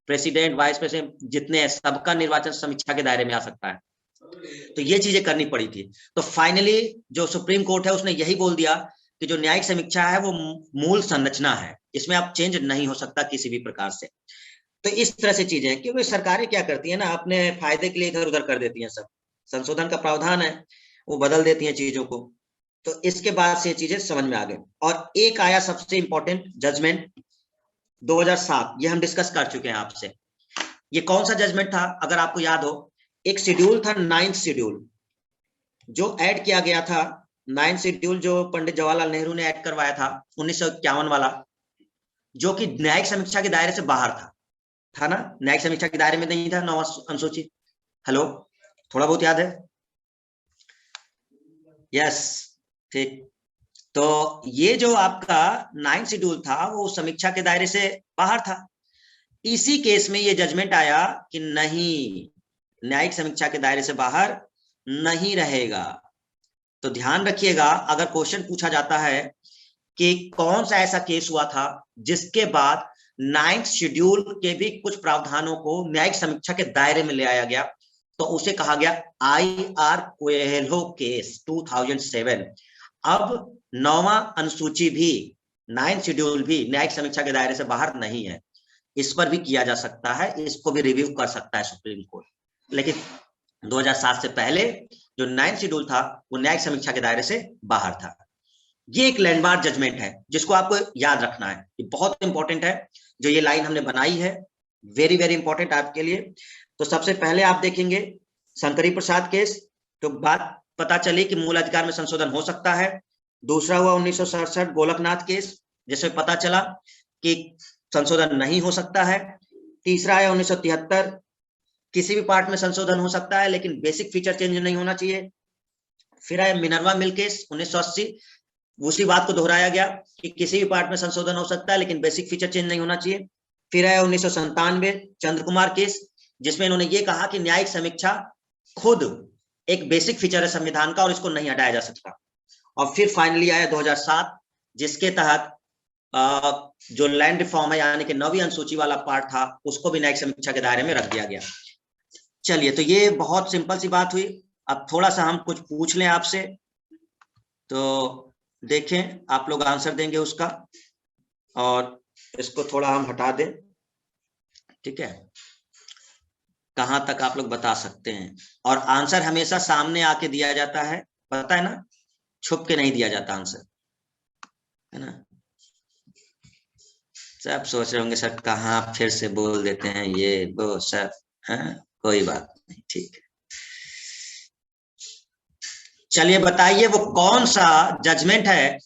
प्रेसिडेंट, वाइस प्रेसिडेंट जितने सबका निर्वाचन समीक्षा के दायरे में आ सकता है। तो ये चीजें करनी पड़ी थी। तो फाइनली जो सुप्रीम कोर्ट है उसने यही बोल दिया कि जो न्यायिक समीक्षा है वो मूल संरचना है, इसमें आप चेंज नहीं हो सकता किसी भी प्रकार से। तो इस तरह से चीजें हैं, क्योंकि सरकारें क्या करती है ना, अपने फायदे के लिए इधर उधर कर देती हैं सब। संशोधन का प्रावधान है, वो बदल देती हैं चीजों को। तो इसके बाद से ये चीजें समझ में आ गई। और एक आया सबसे इंपॉर्टेंट जजमेंट 2007, ये हम डिस्कस कर चुके हैं आपसे। ये कौन सा जजमेंट था अगर आपको याद हो? एक शेड्यूल था, 9th शेड्यूल, जो ऐड किया गया था। 9th शेड्यूल जो पंडित जवाहरलाल नेहरू ने ऐड करवाया था 1951 वाला, जो कि न्यायिक समीक्षा के दायरे से बाहर था ना, न्यायिक समीक्षा के दायरे में नहीं था 9वां अनुसूची। हेलो, थोड़ा बहुत याद है? यस, ठीक। तो ये जो आपका 9th शेड्यूल था वो समीक्षा के दायरे से बाहर था। इसी केस में ये जजमेंट आया कि नहीं, न्यायिक समीक्षा के दायरे से बाहर नहीं रहेगा। तो ध्यान रखिएगा, अगर क्वेश्चन पूछा जाता है कि कौन सा ऐसा केस हुआ था जिसके बाद 9th शेड्यूल के भी कुछ प्रावधानों को न्यायिक समीक्षा के दायरे में ले आया गया, तो उसे कहा गया IR कोएल्हो केस 2007। अब 9वां अनुसूची भी, 9th शेड्यूल भी न्यायिक समीक्षा के दायरे से बाहर नहीं है। इस पर भी किया जा सकता है, इसको भी रिव्यू कर सकता है सुप्रीम कोर्ट। लेकिन 2007 से पहले जो 9th शेड्यूल था वो न्यायिक समीक्षा के दायरे से बाहर था। ये एक लैंडमार्क जजमेंट है जिसको आपको याद रखना है, ये बहुत इंपॉर्टेंट है। जो ये लाइन हमने बनाई है, वेरी वेरी इंपॉर्टेंट आपके लिए। तो सबसे पहले आप देखेंगे शंकरी प्रसाद केस, तो बात पता चली कि मूल अधिकार में संशोधन हो सकता है। दूसरा हुआ 1967 गोलकनाथ केस, जिसमें पता चला कि संशोधन नहीं हो सकता है। तीसरा है 1973, किसी भी पार्ट में संशोधन हो सकता है लेकिन बेसिक फीचर चेंज नहीं होना चाहिए। फिर है मिनर्वा मिल केस 1980, उसी बात को दोहराया गया कि किसी भी पार्ट में संशोधन हो सकता है लेकिन बेसिक फीचर चेंज नहीं होना चाहिए। फिर है 1997 चंद्र कुमार केस, जिसमें इन्होंने ये कहा कि न्यायिक समीक्षा खुद एक बेसिक फीचर है संविधान का और इसको नहीं हटाया जा सकता। और फिर फाइनली आया 2007, जिसके तहत जो लैंड रिफॉर्म है यानी कि 9वीं अनुसूची वाला पार्ट था उसको भी न्यायिक समीक्षा के दायरे में रख दिया गया। चलिए, तो ये बहुत सिंपल सी बात हुई। अब थोड़ा सा हम कुछ पूछ लें आपसे, तो देखें आप लोग आंसर देंगे उसका, और इसको थोड़ा हम हटा दें, ठीक है, कहां तक आप लोग बता सकते हैं। और आंसर हमेशा सामने आके दिया जाता है, पता है ना, छुप के नहीं दिया जाता आंसर, है ना। सब सोच रहे होंगे सर कहाँ फिर से बोल देते हैं ये वो सर, है, कोई बात नहीं, ठीक है। चलिए बताइए वो कौन सा जजमेंट है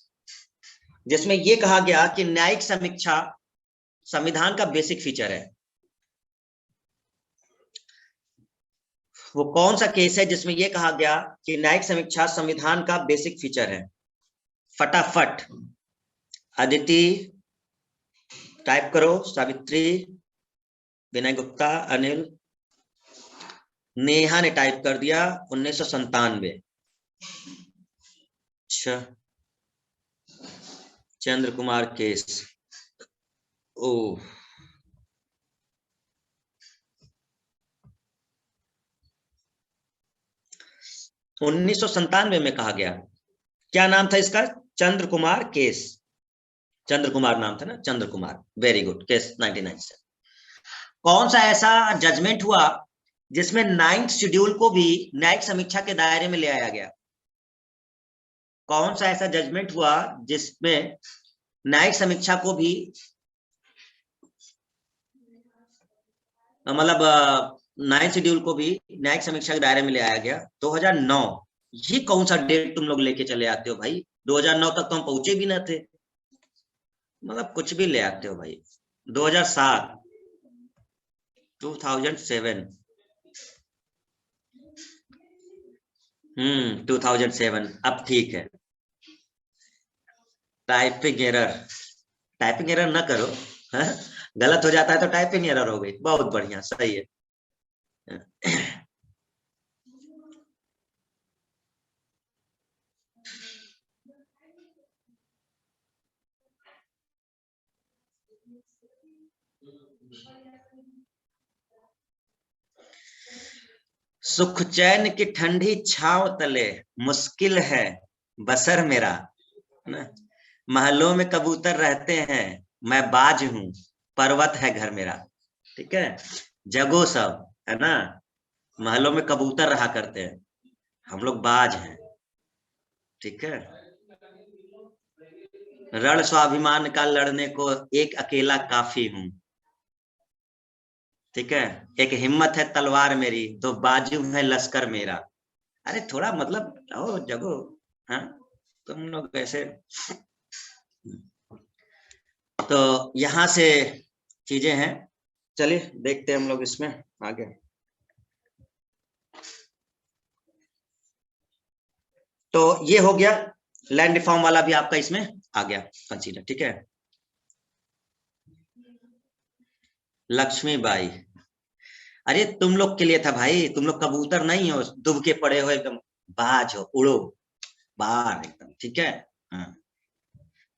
जिसमें ये कहा गया कि न्यायिक समीक्षा संविधान का बेसिक फीचर है। वो कौन सा केस है जिसमें यह कहा गया कि न्यायिक समीक्षा संविधान का बेसिक फीचर है? फटाफट अदिति टाइप करो, सावित्री, विनय गुप्ता, अनिल, नेहा ने टाइप कर दिया 1997। अच्छा, चंद्र कुमार केस, ओ 1997 में कहा गया। क्या नाम था इसका? चंद्र कुमार केस, चंद्र कुमार नाम था ना, चंद्र कुमार, वेरी गुड, केस 99 से। कौन सा ऐसा जजमेंट हुआ जिसमें 9th शेड्यूल को भी न्यायिक समीक्षा के दायरे में ले आया गया? कौन सा ऐसा जजमेंट हुआ जिसमें न्यायिक समीक्षा को भी, मतलब 9th शेड्यूल को भी न्यायिक समीक्षा के दायरे में ले आया गया? 2009। ये कौन सा डेट तुम लोग लेके चले आते हो भाई? 2009 तक तो हम पहुंचे भी ना थे, मतलब कुछ भी ले आते हो भाई। 2007, 2007, 2007, अब ठीक है। टाइपिंग एरर, टाइपिंग एरर ना करो, है? गलत हो जाता है तो टाइपिंग एरर हो गई, बहुत बढ़िया, सही है। सुख चैन की ठंडी छांव तले मुश्किल है बसर मेरा, ना, महलों में कबूतर रहते हैं, मैं बाज हूं, पर्वत है घर मेरा। ठीक है, जगो सब, है ना, महलों में कबूतर रहा करते हैं, हम लोग बाज हैं। ठीक है, रण स्वाभिमान का लड़ने को एक अकेला काफी हूं। ठीक है, एक हिम्मत है तलवार मेरी, दो बाजू है लश्कर मेरा। अरे थोड़ा मतलब ओ जगो, हाँ, तुम लोग ऐसे। तो यहां से चीजें हैं, चलिए देखते हैं हम लोग इसमें आगे। तो ये हो गया, लैंड रिफॉर्म वाला भी आपका इसमें आ गया कंसीडर। ठीक है, लक्ष्मीबाई, अरे तुम लोग के लिए था भाई, तुम लोग कबूतर नहीं हो, दुब के पड़े हो एकदम, बाज हो, उड़ो बाहर एकदम। ठीक है, हाँ।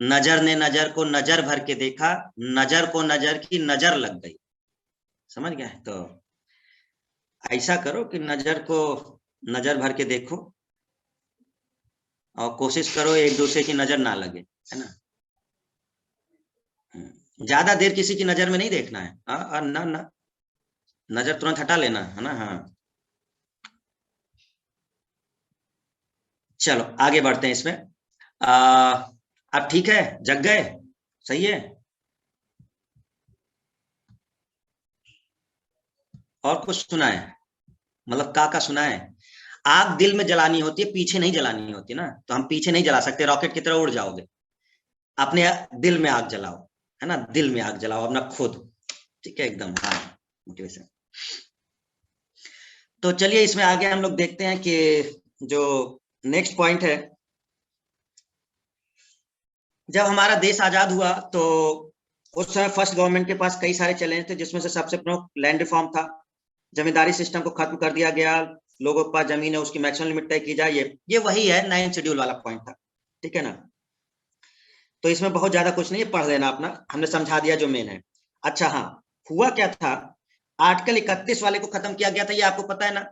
नजर ने नजर को नजर भर के देखा, नजर को नजर की नजर लग गई, समझ गए? तो ऐसा करो कि नजर को नजर भर के देखो, और कोशिश करो एक दूसरे की नजर ना लगे, है ना। ज्यादा देर किसी की नजर में नहीं देखना है, ना ना, नजर तुरंत हटा लेना है ना। हाँ, चलो आगे बढ़ते हैं इसमें। अब ठीक है, जग गए, सही है। और कुछ सुना है, मतलब का सुना है? आग दिल में जलानी होती है, पीछे नहीं जलानी होती ना, तो हम पीछे नहीं जला सकते, रॉकेट की तरह उड़ जाओगे। अपने दिल में आग जलाओ, है ना, दिल में आग जलाओ अपना खुद। ठीक है, एकदम, हाँ, मोटिवेशन। तो चलिए इसमें आगे हम लोग देखते हैं कि जो नेक्स्ट पॉइंट है, जब हमारा देश आजाद हुआ तो उस समय फर्स्ट गवर्नमेंट के पास कई सारे चैलेंज थे, जिसमें से सबसे प्रमुख लैंड रिफॉर्म था। जमींदारी सिस्टम को खत्म कर दिया गया, लोगों के पास जमीन है उसकी मैक्सिमम लिमिट तय की जाए, ये वही है 9th शेड्यूल वाला पॉइंट था। ठीक है ना। तो इसमें बहुत ज्यादा कुछ नहीं है, पढ़ लेना अपना, हमने समझा दिया जो मेन है। अच्छा हाँ, हुआ क्या था, आर्टिकल 31 वाले को खत्म किया गया था, ये आपको पता है ना,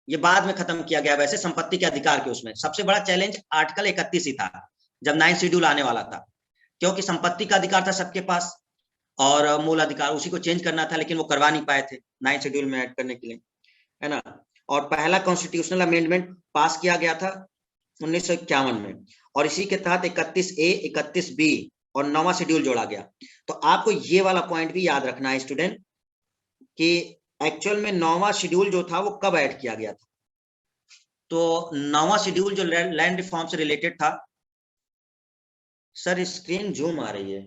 ये बाद में खत्म किया गया वैसे संपत्ति के अधिकार के उसमें। सबसे बड़ा चैलेंज आर्टिकल 31 ही था जब 9 शेड्यूल आने वाला था, क्योंकि संपत्ति का अधिकार था सबके पास और मूल अधिकार उसी को चेंज करना था, लेकिन वो करवा नहीं पाए थे 9 शेड्यूल में ऐड करने के लिए, है ना। और पहला कॉन्स्टिट्यूशनल अमेंडमेंट पास किया गया था 1951 में, और इसी के तहत 31A 31B और 9वां शेड्यूल जोड़ा गया। तो आपको ये वाला पॉइंट भी याद रखना है स्टूडेंट कि एक्चुअल में 9वां शेड्यूल जो था वो कब ऐड किया गया था। तो 9वां शेड्यूल जो लैंड रिफॉर्म से रिलेटेड था, सर स्क्रीन जूम आ रही है,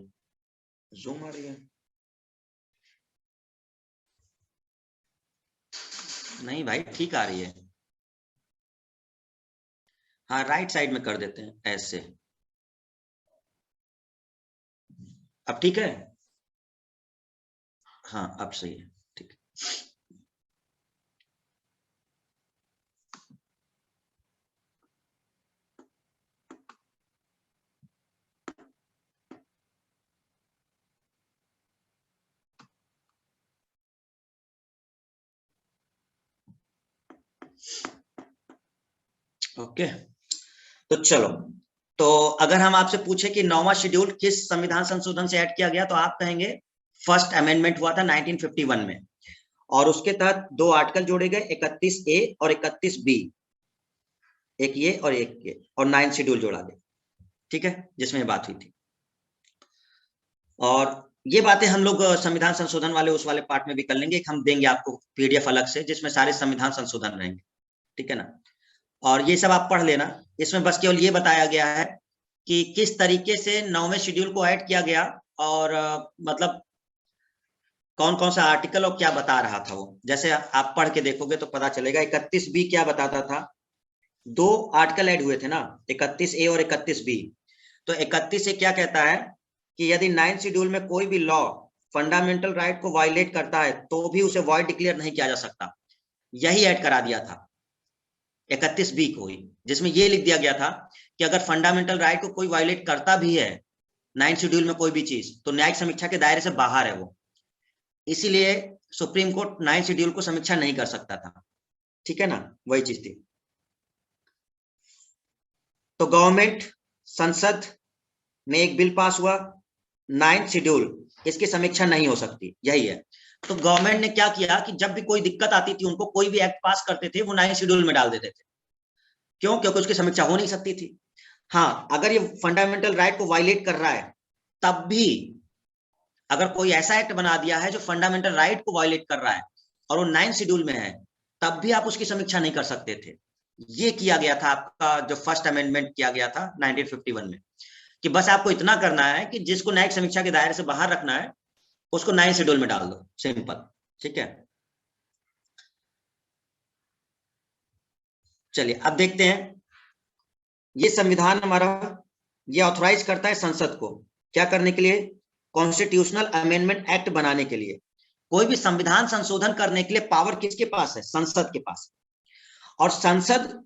जूम आ रही है, नहीं भाई ठीक आ रही है। हाँ राइट साइड में कर देते हैं ऐसे, अब ठीक है, हाँ अब सही है, ठीक। ओके, तो चलो, तो अगर हम आपसे पूछे कि 9वां शेड्यूल किस संविधान संशोधन से ऐड किया गया, तो आप कहेंगे फर्स्ट अमेंडमेंट हुआ था 1951 में, और उसके तहत 2 आर्टिकल जोड़े गए, 31A और 31B, एक ये और एक ये, और 9 शेड्यूल जोड़ा गया, ठीक है, जिसमें बात हुई थी। और ये बातें हम लोग संविधान संशोधन वाले उस वाले पार्ट में भी कर लेंगे, हम देंगे आपको PDF अलग से जिसमें सारे संविधान संशोधन रहेंगे, ठीक है ना। और ये सब आप पढ़ लेना, इसमें बस केवल ये बताया गया है कि किस तरीके से 9वें शेड्यूल को ऐड किया गया, और मतलब कौन कौन सा आर्टिकल और क्या बता रहा था वो। जैसे आप पढ़ के देखोगे तो पता चलेगा 31B क्या बताता था, 2 आर्टिकल ऐड हुए थे ना, 31A और 31B। तो 31 क्या कहता है कि यदि 9 शेड्यूल में कोई भी लॉ फंडामेंटल राइट को वायलेट करता है तो भी उसे वॉइड डिक्लेयर नहीं किया जा सकता, यही ऐड करा दिया था 31B को ही, जिसमें ये लिख दिया गया था कि अगर फंडामेंटल राइट को कोई वायलेट करता भी है 9 शेड्यूल में कोई भी चीज, तो न्यायिक समीक्षा के दायरे से बाहर है वो, इसीलिए सुप्रीम कोर्ट 9 शेड्यूल को समीक्षा नहीं कर सकता था, ठीक है ना, वही चीज थी। तो गवर्नमेंट, संसद में एक बिल पास हुआ 9 शेड्यूल, इसकी समीक्षा नहीं हो सकती, यही है। तो गवर्नमेंट ने क्या किया कि जब भी कोई दिक्कत आती थी उनको, कोई भी एक्ट पास करते थे वो 9 शेड्यूल में डाल देते थे, क्यों, क्योंकि उसकी समीक्षा हो नहीं सकती थी। हाँ, अगर ये फंडामेंटल राइट को वायलेट कर रहा है, तब भी अगर कोई ऐसा एक्ट बना दिया है जो फंडामेंटल राइट को वायलेट कर रहा है और वो 9 शेड्यूल में है, तब भी आप उसकी समीक्षा नहीं कर सकते थे। ये किया गया था आपका जो फर्स्ट अमेंडमेंट किया गया था 1951 में, कि बस आपको इतना करना है कि जिसको न्यायिक समीक्षा के दायरे से बाहर रखना है उसको 9 शेड्यूल में डाल दो, सिंपल, ठीक है। चलिए अब देखते हैं, ये संविधान हमारा ये ऑथराइज करता है संसद को क्या करने के लिए, कॉन्स्टिट्यूशनल अमेंडमेंट एक्ट बनाने के लिए। कोई भी संविधान संशोधन करने के लिए पावर किसके पास है, संसद के पास, और संसद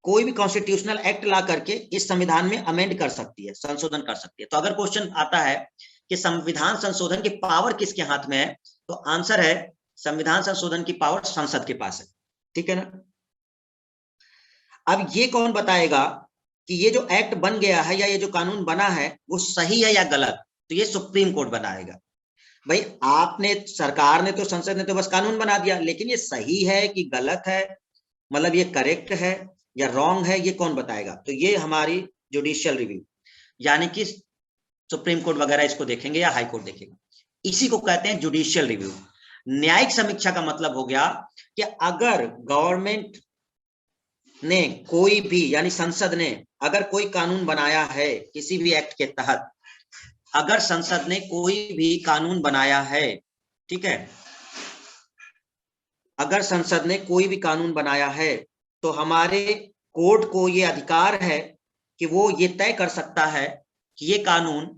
कोई भी कॉन्स्टिट्यूशनल एक्ट ला करके इस संविधान में अमेंड कर सकती है, संशोधन कर सकती है। तो अगर क्वेश्चन आता है कि संविधान संशोधन की पावर किसके हाथ में है, तो आंसर है संविधान संशोधन की पावर संसद के पास है, ठीक है ना। अब ये कौन बताएगा कि ये जो एक्ट बन गया है या ये जो कानून बना है वो सही है या गलत, तो ये सुप्रीम कोर्ट बनाएगा। भाई आपने, सरकार ने तो, संसद ने तो बस कानून बना दिया, लेकिन ये सही है कि गलत है, मतलब ये करेक्ट है या रॉन्ग है, ये कौन बताएगा, तो ये हमारी जुडिशियल रिव्यू, यानी कि सुप्रीम कोर्ट वगैरह इसको देखेंगे या हाई कोर्ट देखेगा, इसी को कहते हैं जुडिशियल रिव्यू। न्यायिक समीक्षा का मतलब हो गया कि अगर गवर्नमेंट ने कोई भी, यानी संसद ने अगर कोई कानून बनाया है किसी भी एक्ट के तहत, अगर संसद ने कोई भी कानून बनाया है, ठीक है, अगर संसद ने कोई भी कानून बनाया है, तो हमारे कोर्ट को ये अधिकार है कि वो ये तय कर सकता है कि ये कानून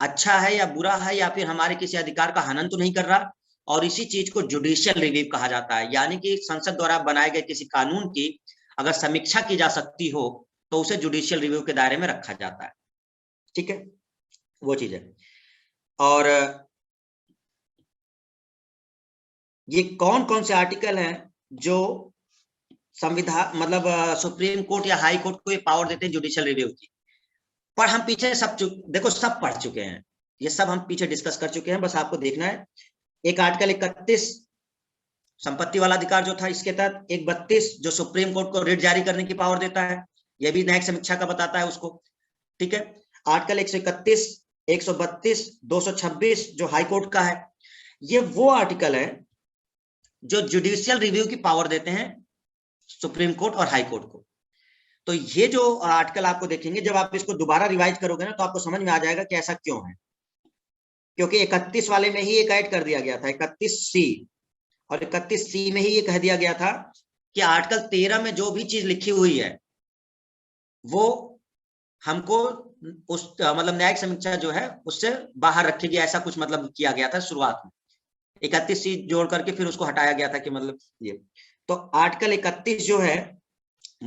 अच्छा है या बुरा है, या फिर हमारे किसी अधिकार का हनन तो नहीं कर रहा, और इसी चीज को जुडिशियल रिव्यू कहा जाता है। यानी कि संसद द्वारा बनाए गए किसी कानून की अगर समीक्षा की जा सकती हो, तो उसे जुडिशियल रिव्यू के दायरे में रखा जाता है। ठीक है, वो चीज है। और ये कौन कौन से आर्टिकल हैं जो संविधान मतलब सुप्रीम कोर्ट या हाई कोर्ट को ये पावर देते हैं जुडिशियल रिव्यू की? पर हम पीछे सब देखो सब पढ़ चुके हैं, ये सब हम पीछे डिस्कस कर चुके हैं, बस आपको देखना है। एक आर्टिकल 31 संपत्ति वाला अधिकार जो था, इसके तहत एक 32 जो सुप्रीम कोर्ट को रिट जारी करने की पावर देता है, ये भी न्यायिक समीक्षा का बताता है उसको। ठीक है, आर्टिकल 131, 132, 226 जो हाई कोर्ट का है, ये वो आर्टिकल है जो जुडिशियल रिव्यू की पावर देते हैं सुप्रीम कोर्ट और हाई कोर्ट को। तो ये जो आर्टिकल आपको देखेंगे, जब आप इसको दोबारा रिवाइज करोगे ना, तो आपको समझ में आ जाएगा कि ऐसा क्यों है। क्योंकि 31 वाले में ही एक ऐड कर दिया गया था 31C, और 31C में ही ये कह दिया गया था कि आर्टिकल 13 में जो भी चीज लिखी हुई है वो हमको उस मतलब न्यायिक समीक्षा जो है उससे बाहर रखेगी, ऐसा कुछ मतलब किया गया था शुरुआत में। 31C जोड़ करके फिर उसको हटाया गया था कि मतलब ये। तो आर्टिकल 31 जो है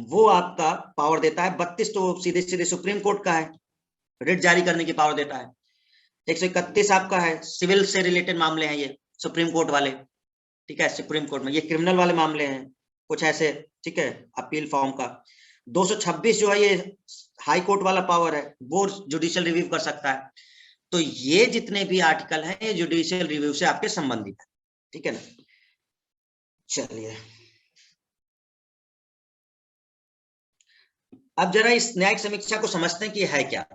वो आपका पावर देता है, 32 तो सीधे सीधे सुप्रीम कोर्ट का है, रिट जारी करने की पावर देता है। 131 आपका है सिविल से रिलेटेड मामले हैं ये सुप्रीम कोर्ट वाले। ठीक है, सुप्रीम कोर्ट में ये क्रिमिनल वाले मामले हैं कुछ ऐसे। ठीक है, अपील फॉर्म का। 226 जो है ये हाई कोर्ट वाला पावर है, वो जुडिशियल रिव्यू कर सकता है। तो ये जितने भी आर्टिकल हैं ये जुडिशियल रिव्यू से आपके संबंधित है। ठीक है ना, चलिए अब जरा इस न्यायिक समीक्षा को समझते हैं कि है क्या।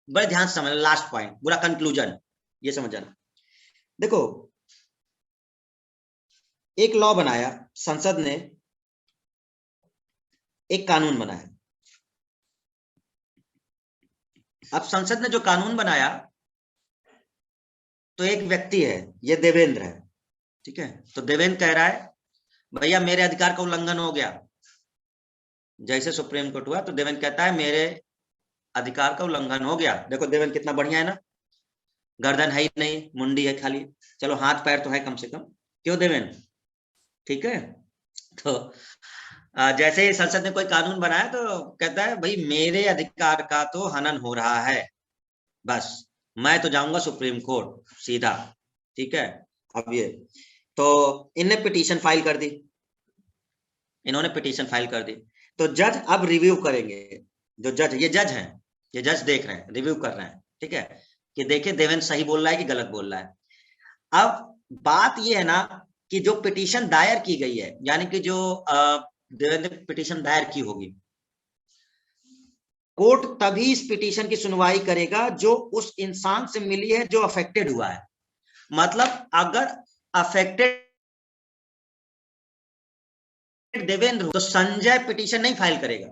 बड़े ध्यान से समझ, लास्ट पॉइंट पूरा कंक्लूजन ये समझ जाना। देखो, एक लॉ बनाया संसद ने, एक कानून बनाया। अब संसद ने जो कानून बनाया, तो एक व्यक्ति है, ये देवेंद्र है। ठीक है, तो देवेंद्र कह रहा है भैया मेरे अधिकार का उल्लंघन हो गया। जैसे सुप्रीम कोर्ट हुआ तो देवेंद्र कहता है मेरे अधिकार का उल्लंघन हो गया। देखो देवेंद्र कितना बढ़िया है ना, गर्दन है ही नहीं, मुंडी है खाली, चलो हाथ पैर तो है कम से कम। क्यों देवेंद्र? ठीक है, तो जैसे ही संसद ने कोई कानून बनाया तो कहता है भाई मेरे अधिकार का तो हनन हो रहा है, बस मैं तो जाऊंगा सुप्रीम कोर्ट सीधा। ठीक है, अब ये तो इन्हें पिटीशन फाइल कर दी, इन्होंने पिटीशन फाइल कर दी। तो जज अब रिव्यू करेंगे, जो जज, ये जज हैं, ये जज देख रहे हैं, रिव्यू कर रहे हैं। ठीक है, कि देखे देवेंद्र सही बोल रहा है कि गलत बोल रहा है। अब बात ये है ना कि जो पिटीशन दायर की गई है, यानी कि जो देवेंद्र ने पिटीशन दायर की होगी, कोर्ट तभी इस पिटीशन की सुनवाई करेगा जो उस इंसान से मिली है जो अफेक्टेड हुआ है। मतलब अगर अफेक्टेड देवेंद्र तो संजय पिटीशन नहीं फाइल करेगा,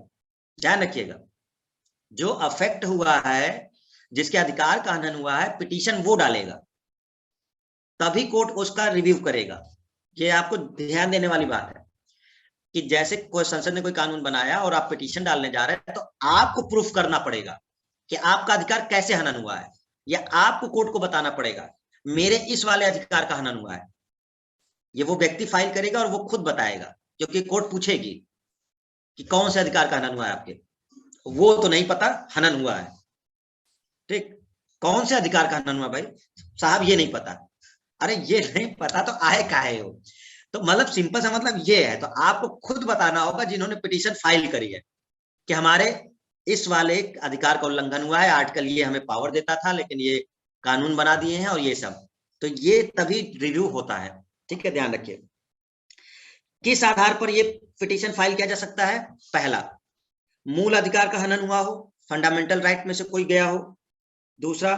ध्यान रखिएगा। जो अफेक्ट हुआ है, जिसके अधिकार का हनन हुआ है, पिटीशन वो डालेगा, तभी कोर्ट उसका रिव्यू करेगा। ये आपको ध्यान देने वाली बात है कि जैसे कोई संसद ने कोई कानून बनाया और आप पिटीशन डालने जा रहे हैं, तो आपको प्रूफ करना पड़ेगा कि आपका अधिकार कैसे हनन हुआ है, या आपको कोर्ट को बताना पड़ेगा मेरे इस वाले अधिकार का हनन हुआ है। ये वो व्यक्ति फाइल करेगा और वो खुद बताएगा, क्योंकि कोर्ट पूछेगी कि कौन से अधिकार का हनन हुआ है आपके, वो तो नहीं पता, हनन हुआ है। ठीक, कौन से अधिकार का हनन हुआ भाई साहब, ये नहीं पता। अरे ये नहीं पता तो आए काहे हो? तो मतलब सिंपल सा मतलब ये है, तो आपको खुद बताना होगा जिन्होंने पिटीशन फाइल करी है कि हमारे इस वाले अधिकार का उल्लंघन हुआ है, आर्टिकल ये हमें पावर देता था लेकिन ये कानून बना दिए हैं और ये सब। तो ये तभी रिव्यू होता है। ठीक है, ध्यान रखिए। किस आधार पर ये पिटीशन फाइल किया जा सकता है? पहला, मूल अधिकार का हनन हुआ हो, फंडामेंटल राइट में से कोई गया हो। दूसरा,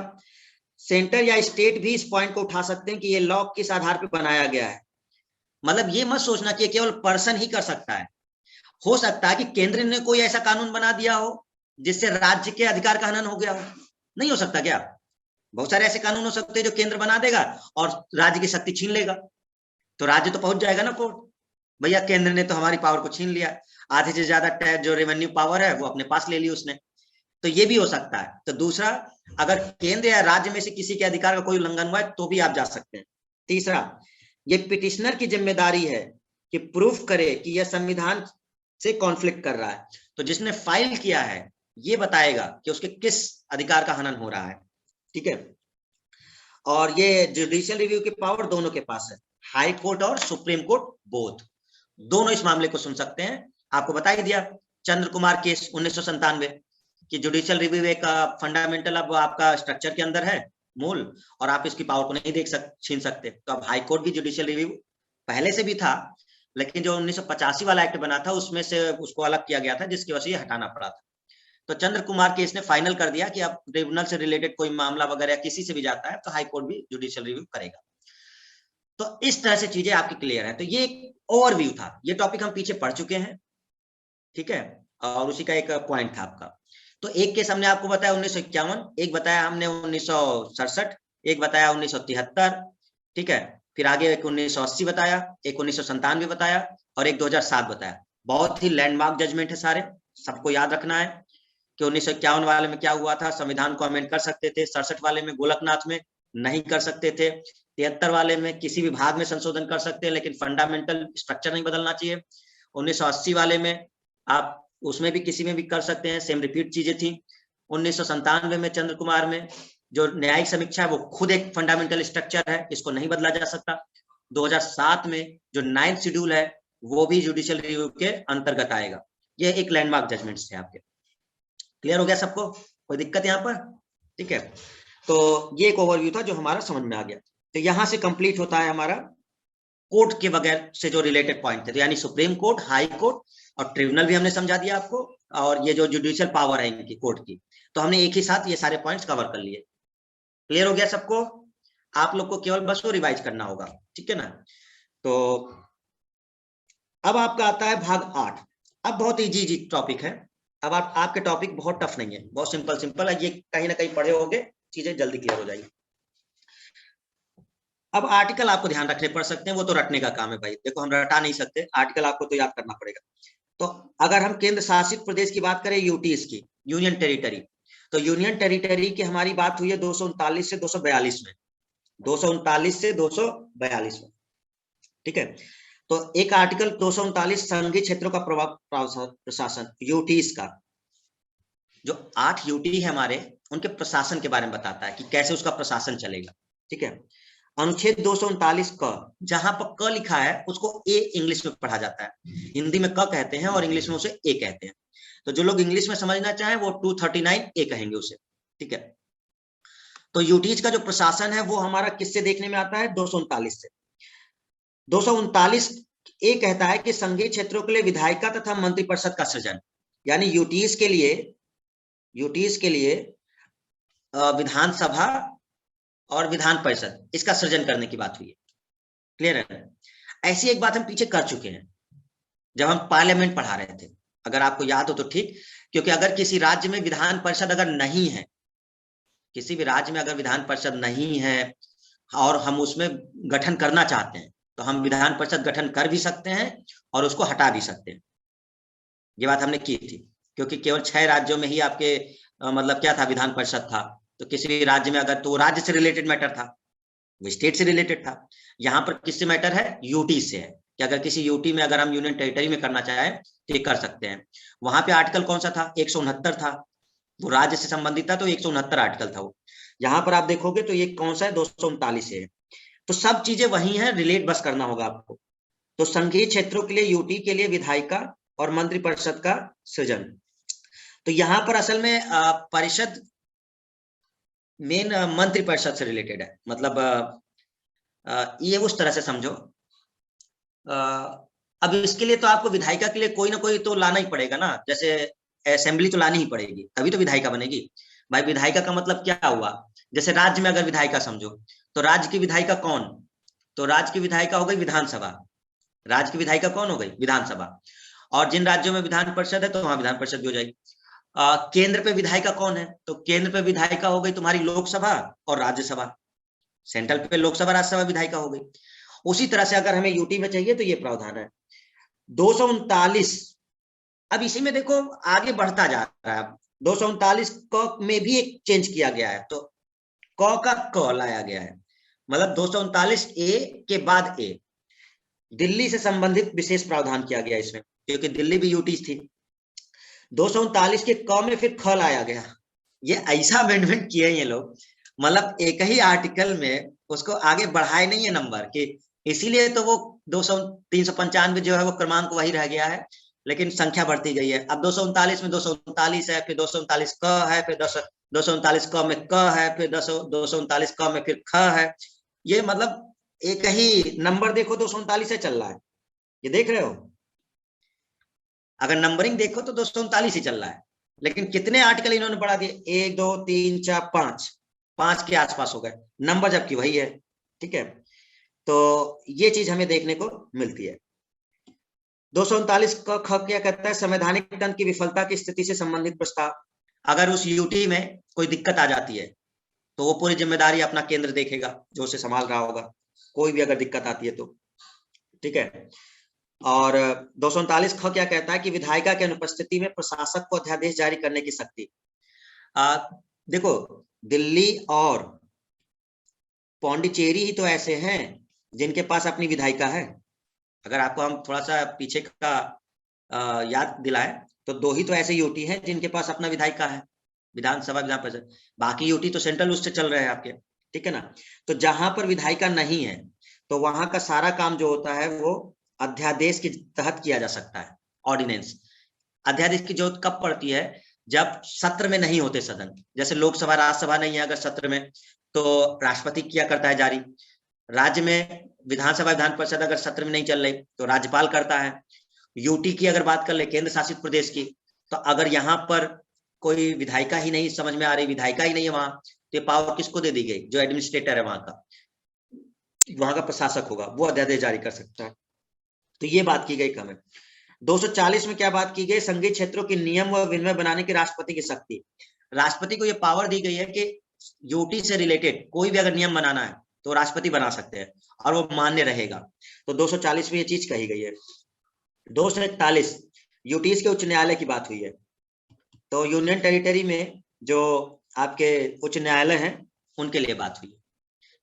सेंटर या स्टेट भी इस पॉइंट को उठा सकते हैं कि ये लॉ किस आधार पर बनाया गया है। मतलब ये मत सोचना कि केवल पर्सन ही कर सकता है, हो सकता है कि केंद्र ने कोई ऐसा कानून बना दिया हो जिससे राज्य के अधिकार का हनन हो गया हो। नहीं हो सकता क्या? बहुत सारे ऐसे कानून हो सकते हैं जो केंद्र बना देगा और राज्य की शक्ति छीन लेगा, तो राज्य तो पहुंच जाएगा ना कोर्ट, भैया केंद्र ने तो हमारी पावर को छीन लिया, आधे से ज्यादा जो रेवेन्यू पावर है वो अपने पास ले ली उसने। तो ये भी हो सकता है। तो दूसरा, अगर केंद्र या राज्य में से किसी के अधिकार का कोई उल्लंघन हुआ है तो भी आप जा सकते हैं। तीसरा, ये पिटिशनर की जिम्मेदारी है कि प्रूफ करे कि यह संविधान से कॉन्फ्लिक्ट कर रहा है। तो जिसने फाइल किया है ये बताएगा कि उसके किस अधिकार का हनन हो रहा है, ठीक है। और ये जुडिशियल रिव्यू की पावर दोनों के पास है, हाई कोर्ट और सुप्रीम कोर्ट बोथ, दोनों इस मामले को सुन सकते हैं। आपको बता ही दिया चंद्र कुमार केस 1997 कि जुडिशियल रिव्यू एक फंडामेंटल अब आपका स्ट्रक्चर के अंदर है मूल, और आप इसकी पावर को नहीं छीन सकते। तो अब हाई कोर्ट भी जुडिशियल रिव्यू पहले से भी था, लेकिन जो 1985 वाला एक्ट बना था उसमें से उसको अलग किया गया था, जिसकी वजह से ये हटाना पड़ा था। तो चंद्र कुमार केस ने फाइनल कर दिया कि अब ट्रिब्यूनल से रिलेटेड कोई मामला वगैरह किसी से भी जाता है तो हाई कोर्ट भी जुडिशियल रिव्यू करेगा। तो इस तरह से चीजें आपकी क्लियर है। तो ये एक ओवरव्यू था, ये टॉपिक हम पीछे पढ़ चुके हैं, ठीक है, और उसी का एक पॉइंट था आपका। तो एक केस हमने आपको बताया 1951, एक बताया हमने 1967, एक बताया 1973, ठीक है, फिर आगे एक 1980 बताया, एक 1997 बताया, और एक 2007 बताया। बहुत ही लैंडमार्क जजमेंट है सारे, सबको याद रखना है कि 1951 वाले में क्या हुआ था, संविधान को अमेंड कर सकते थे, 67 वाले में गोलकनाथ में नहीं कर सकते थे, 73 वाले में किसी भी भाग में संशोधन कर सकते हैं लेकिन फंडामेंटल स्ट्रक्चर नहीं बदलना चाहिए, 1980 वाले में आप उसमें भी किसी में भी कर सकते हैं, सेम रिपीट चीजें थी। 1997 में चंद्र कुमार में जो न्यायिक समीक्षा है वो खुद एक फंडामेंटल स्ट्रक्चर है, इसको नहीं बदला जा सकता। 2007 में जो 9th शेड्यूल है वो भी जुडिशियल रिव्यू के अंतर्गत आएगा। ये एक लैंडमार्क जजमेंट थे आपके। क्लियर हो गया सबको, कोई दिक्कत यहाँ पर, ठीक है। तो ये एक ओवरव्यू था जो हमारा समझ में आ गया। तो यहां से कंप्लीट होता है हमारा कोर्ट के बगैर से जो रिलेटेड पॉइंट थे, तो यानी सुप्रीम कोर्ट, हाई कोर्ट और ट्रिब्यूनल भी हमने समझा दिया आपको, और ये जो जुडिशियल पावर है इनकी कोर्ट की, तो हमने एक ही साथ ये सारे पॉइंट्स कवर कर लिए। क्लियर हो गया सबको, आप लोग को केवल बस वो रिवाइज करना होगा, ठीक है ना। तो अब आपका आता है भाग 8। अब बहुत इजी टॉपिक है, अब आपके टॉपिक बहुत टफ नहीं है, बहुत सिंपल सिंपल है, ये कहीं ना कहीं पढ़े होंगे, चीजें जल्दी क्लियर हो जाएगी। अब आर्टिकल आपको ध्यान रखने पड़ सकते हैं, वो तो रटने का काम है भाई, देखो हम रटा नहीं सकते, आर्टिकल आपको तो याद करना पड़ेगा। तो अगर हम केंद्र शासित प्रदेश की बात करें, यूटीज की, यूनियन टेरिटरी, तो यूनियन टेरिटरी की हमारी बात हुई है 239 से 242 में, 239 से 242 में, ठीक है। तो एक आर्टिकल 239 संघीय क्षेत्रों का प्रशासन, यूटीज का, जो 8 यूटी है हमारे, उनके प्रशासन के बारे में बताता है कि कैसे उसका प्रशासन चलेगा, ठीक है। अनुच्छेद 239 क, जहां पर क लिखा है उसको ए इंग्लिश में पढ़ा जाता है, हिंदी में क कहते हैं और इंग्लिश में उसे ए कहते हैं। तो जो लोग इंग्लिश में समझना चाहें वो 239 ए कहेंगे उसे, ठीक है। तो यूटीज का जो प्रशासन है वो हमारा किससे देखने में आता है, 239 से। 239 ए कहता है कि संघीय क्षेत्रों के लिए विधायिका तथा मंत्रिपरिषद का सृजन, यानी यूटीज के लिए विधानसभा और विधान परिषद, इसका सृजन करने की बात हुई है। क्लियर है। ऐसी एक बात हम पीछे कर चुके हैं जब हम पार्लियामेंट पढ़ा रहे थे, अगर आपको याद हो तो ठीक, क्योंकि अगर किसी राज्य में विधान परिषद अगर नहीं है, किसी भी राज्य में अगर विधान परिषद नहीं है और हम उसमें गठन करना चाहते हैं, तो हम विधान परिषद गठन कर भी सकते हैं और उसको हटा भी सकते हैं। ये बात हमने की थी, क्योंकि केवल 6 राज्यों में ही आपके मतलब क्या था, विधान परिषद था। तो किसी भी राज्य में अगर, तो राज्य से रिलेटेड मैटर था, वो स्टेट से रिलेटेड था। यहाँ पर किससे मैटर है, यूटी से है, कि अगर किसी यूटी में अगर हम यूनियन टेरिटरी में करना चाहें तो ये कर सकते हैं। वहां पे आर्टिकल कौन सा था, 169 था, वो राज्य से संबंधित था, तो 169 आर्टिकल था वो। यहाँ पर आप देखोगे तो ये कौन सा है, 239 है। तो सब चीजें वही है, रिलेट बस करना होगा आपको। तो संघीय क्षेत्रों के लिए यूटी के लिए विधायिका और मंत्रिपरिषद का सृजन। तो यहाँ पर असल में परिषद मेन मंत्रिपरिषद से रिलेटेड है, मतलब ये उस तरह से समझो, अब इसके लिए तो आपको विधायिका के लिए कोई ना कोई तो लाना ही पड़ेगा ना, जैसे असेंबली तो लानी ही पड़ेगी, तभी तो विधायिका बनेगी भाई। विधायिका का मतलब क्या हुआ, जैसे राज्य में अगर विधायिका समझो, तो राज्य की विधायिका कौन, तो राज्य की विधायिका हो गई विधानसभा, राज्य की विधायिका कौन हो गई, विधानसभा। और जिन राज्यों में विधान परिषद है तो वहां विधान परिषद भी हो जाएगी। केंद्र पे विधायिका कौन है, तो केंद्र पे विधायिका हो गई तुम्हारी लोकसभा और राज्यसभा, सेंट्रल पे लोकसभा राज्यसभा विधायिका हो गई। उसी तरह से अगर हमें यूटी में चाहिए तो ये प्रावधान है 239। अब इसी में देखो आगे बढ़ता जा रहा है, 239 क में भी एक चेंज किया गया है, तो क का क लाया गया है, मतलब 239 ए के बाद ए, दिल्ली से संबंधित विशेष प्रावधान किया गया इसमें, क्योंकि दिल्ली भी यूटी थी। 239 के क में फिर ख लाया गया। ये ऐसा अमेंडमेंट किए ये लोग, मतलब एक ही आर्टिकल में उसको आगे बढ़ाए नहीं है नंबर के, इसीलिए तो वो 395 जो है वो क्रमांक वही रह गया है, लेकिन संख्या बढ़ती गई है। अब 239 में 239 है, फिर 239 क है, फिर 239 क में क है, फिर 239 क में फिर ख है। ये मतलब एक ही नंबर देखो 239 से चल रहा है, ये देख रहे हो। अगर नंबरिंग देखो तो 239 ही चल रहा है, लेकिन कितने आर्टिकल इन्होंने बढ़ा दिए, 1 2 3 4 5 के आसपास हो गए, नंबर जबकि वही है। ठीक है, तो ये चीज हमें देखने को मिलती है। 239 का ख क्या कहता है, संवैधानिक तंत्र की विफलता की स्थिति से संबंधित प्रस्ताव। अगर उस यूटी में कोई दिक्कत आ जाती है तो वो पूरी जिम्मेदारी अपना केंद्र देखेगा, जो उसे संभाल रहा होगा, कोई भी अगर दिक्कत आती है तो। ठीक है, और 239 ख क्या कहता है कि विधायिका की अनुपस्थिति में प्रशासक को अध्यादेश जारी करने की शक्ति। देखो, दिल्ली और पौंडीचेरी ही तो ऐसे हैं जिनके पास अपनी विधायिका है। अगर आपको हम थोड़ा सा पीछे का याद दिलाएं तो दो ही तो ऐसे यूटी हैं जिनके पास अपना विधायिका है, विधानसभा विधान परिषद। बाकी यूटी तो सेंट्रल उससे चल रहे हैं आपके। ठीक है ना, तो जहां पर विधायिका नहीं है तो वहां का सारा काम जो होता है वो अध्यादेश के तहत किया जा सकता है, ऑर्डिनेंस। अध्यादेश की जरूरत कब पड़ती है, जब सत्र में नहीं होते सदन, जैसे लोकसभा राज्यसभा नहीं है अगर सत्र में, तो राष्ट्रपति किया करता है जारी। राज्य में विधानसभा विधान परिषद अगर सत्र में नहीं चल रही तो राज्यपाल करता है। यूटी की अगर बात कर ले, केंद्र शासित प्रदेश की, तो अगर यहाँ पर कोई विधायिका ही नहीं समझ में आ रही, विधायिका ही नहीं है वहां, तो ये पावर किसको दे दी गई, जो एडमिनिस्ट्रेटर है वहां का प्रशासक होगा, वो अध्यादेश जारी कर सकता है। तो ये बात की गई कम है। 240 में क्या बात की गई, संघीय क्षेत्रों के नियम व विनिमय बनाने की राष्ट्रपति की शक्ति। राष्ट्रपति को यह पावर दी गई है कि यूटी से रिलेटेड कोई भी अगर नियम बनाना है तो राष्ट्रपति बना सकते हैं और वो मान्य रहेगा। तो 240 में ये चीज कही गई है। 241 यूटीज के उच्च न्यायालय की बात हुई है। तो यूनियन टेरिटरी में जो आपके उच्च न्यायालय हैं उनके लिए बात हुई है।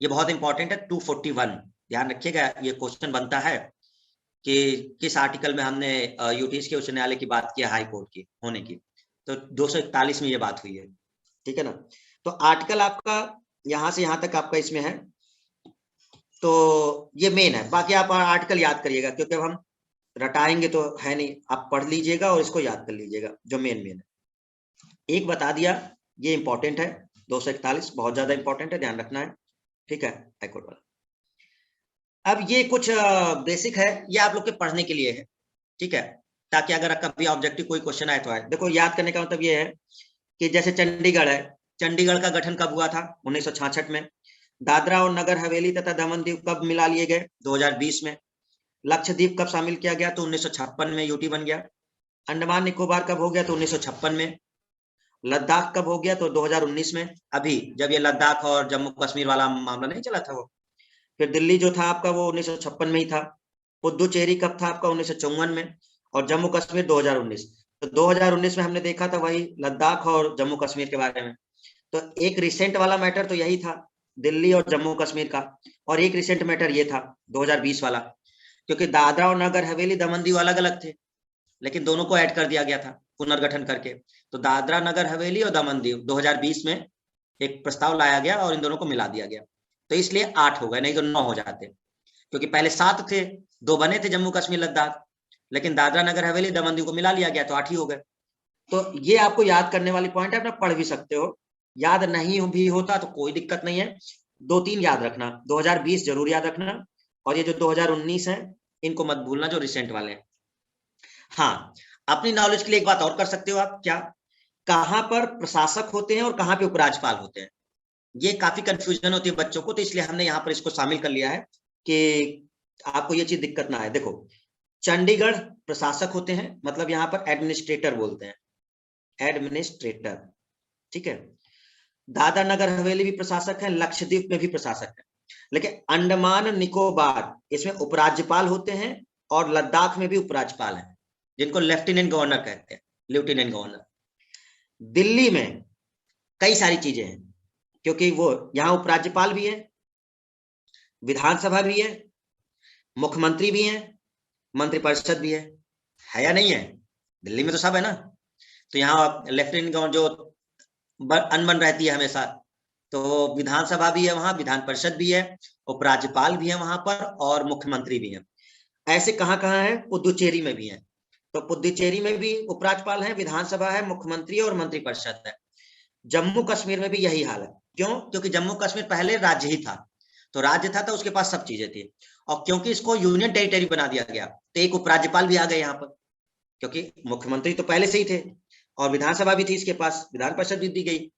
ये बहुत इंपॉर्टेंट है। 241 ध्यान रखिएगा, ये क्वेश्चन बनता है कि किस आर्टिकल में हमने यूटीज के उच्च न्यायालय की बात की, हाई कोर्ट की होने की। तो 241 में ये बात हुई है। ठीक है ना, तो आर्टिकल आपका यहां से यहां तक आपका इसमें है, तो ये मेन है। बाकी आप आर्टिकल याद करिएगा, क्योंकि अब हम रटाएंगे तो है नहीं, आप पढ़ लीजिएगा और इसको याद कर लीजिएगा जो मेन है। एक बता दिया, ये इंपॉर्टेंट है। 241 बहुत ज्यादा इंपॉर्टेंट है, ध्यान रखना है। ठीक है, हाईकोर्ट वाला। अब ये कुछ बेसिक है, ये आप लोग के पढ़ने के लिए है। ठीक है, ताकि अगर कभी ऑब्जेक्टिव कोई क्वेश्चन आए तो आए। देखो, याद करने का मतलब ये है कि जैसे चंडीगढ़ है, चंडीगढ़ का गठन कब हुआ था, 1966 में। दादरा और नगर हवेली तथा दमन दीव कब मिला लिए गए, 2020 में। लक्षद्वीप कब शामिल किया गया, तो 1956 में यूटी बन गया। अंडमान निकोबार कब हो गया, तो 1956 में। लद्दाख कब हो गया, तो 2019 में, अभी जब ये लद्दाख और जम्मू कश्मीर वाला मामला नहीं चला था वो। फिर दिल्ली जो था आपका वो 1956 में ही था। पुदुचेरी कब था आपका, 1954 में। और जम्मू कश्मीर 2019। तो 2019 में हमने देखा था वही लद्दाख और जम्मू कश्मीर के बारे में। तो एक रिसेंट वाला मैटर तो यही था, दिल्ली और जम्मू कश्मीर का। और एक रिसेंट मैटर ये था 2020 वाला, क्योंकि दादरा और नगर हवेली दमन दीव अलग अलग थे, लेकिन दोनों को ऐड कर दिया गया था पुनर्गठन करके। तो दादरा नगर हवेली और दमन दीव 2020 में एक प्रस्ताव लाया गया और इन दोनों को मिला दिया गया। तो इसलिए 8 हो गए, नहीं तो 9 हो जाते, क्योंकि पहले 7 थे, 2 बने थे जम्मू कश्मीर लद्दाख, लेकिन दादरा नगर हवेली दमन दीव को मिला लिया गया तो 8 ही हो गए। तो ये आपको याद करने वाली पॉइंट है, अपना पढ़ भी सकते हो। याद नहीं भी होता तो कोई दिक्कत नहीं है, 2-3 याद रखना। 2020 जरूर याद रखना, और ये जो 2019 है इनको मत भूलना, जो रिसेंट वाले हैं। हाँ, अपनी नॉलेज के लिए एक बात और कर सकते हो आप, क्या, कहां पर प्रशासक होते हैं और कहां पे उपराज्यपाल होते हैं। ये काफी कंफ्यूजन होती है बच्चों को, तो इसलिए हमने यहाँ पर इसको शामिल कर लिया है कि आपको ये चीज दिक्कत ना आए। देखो, चंडीगढ़ प्रशासक होते हैं, मतलब यहाँ पर एडमिनिस्ट्रेटर बोलते हैं, एडमिनिस्ट्रेटर। ठीक है, दादरा नगर हवेली भी प्रशासक है, लक्षद्वीप में भी प्रशासक है, लेकिन अंडमान निकोबार इसमें उपराज्यपाल होते हैं, और लद्दाख में भी उपराज्यपाल है, जिनको लेफ्टिनेंट गवर्नर कहते हैं, लेफ्टिनेंट गवर्नर। दिल्ली में कई सारी चीजें हैं, क्योंकि वो यहाँ उपराज्यपाल भी है, विधानसभा भी है, मुख्यमंत्री भी है, मंत्रिपरिषद भी है या नहीं है। दिल्ली में तो सब है ना। तो यहाँ लेफ्टिनेंट गवर्नर जो अनबन रहती है हमेशा, तो विधानसभा भी है वहां, विधान परिषद भी है, उपराज्यपाल भी है वहां पर, और मुख्यमंत्री भी है। ऐसे कहाँ कहाँ है? पुदुचेरी में भी है। तो पुदुचेरी में भी उपराज्यपाल है, विधानसभा है, मुख्यमंत्री और मंत्रिपरिषद है। जम्मू कश्मीर में भी यही हाल है। क्यों? क्योंकि जम्मू कश्मीर पहले राज्य ही था, तो राज्य था तो उसके पास सब चीजें थी, और क्योंकि इसको यूनियन टेरिटरी बना दिया गया तो एक उपराज्यपाल भी आ गए यहाँ पर, क्योंकि मुख्यमंत्री तो पहले से ही थे और विधानसभा भी थी इसके पास, विधान परिषद भी दी गई।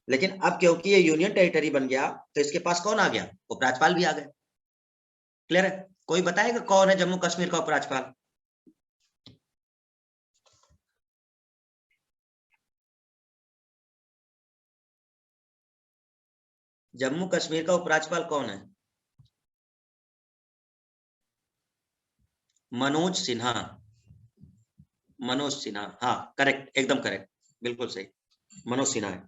लेकिन अब क्योंकि ये यूनियन टेरिटरी बन गया तो इसके पास कौन आ गया? उपराज्यपाल भी आ गए। क्लियर है? कोई बताएगा कौन है जम्मू कश्मीर का उपराज्यपाल? जम्मू कश्मीर का उपराज्यपाल कौन है? मनोज सिन्हा। मनोज सिन्हा, हाँ करेक्ट, एकदम करेक्ट, बिल्कुल सही, मनोज सिन्हा है।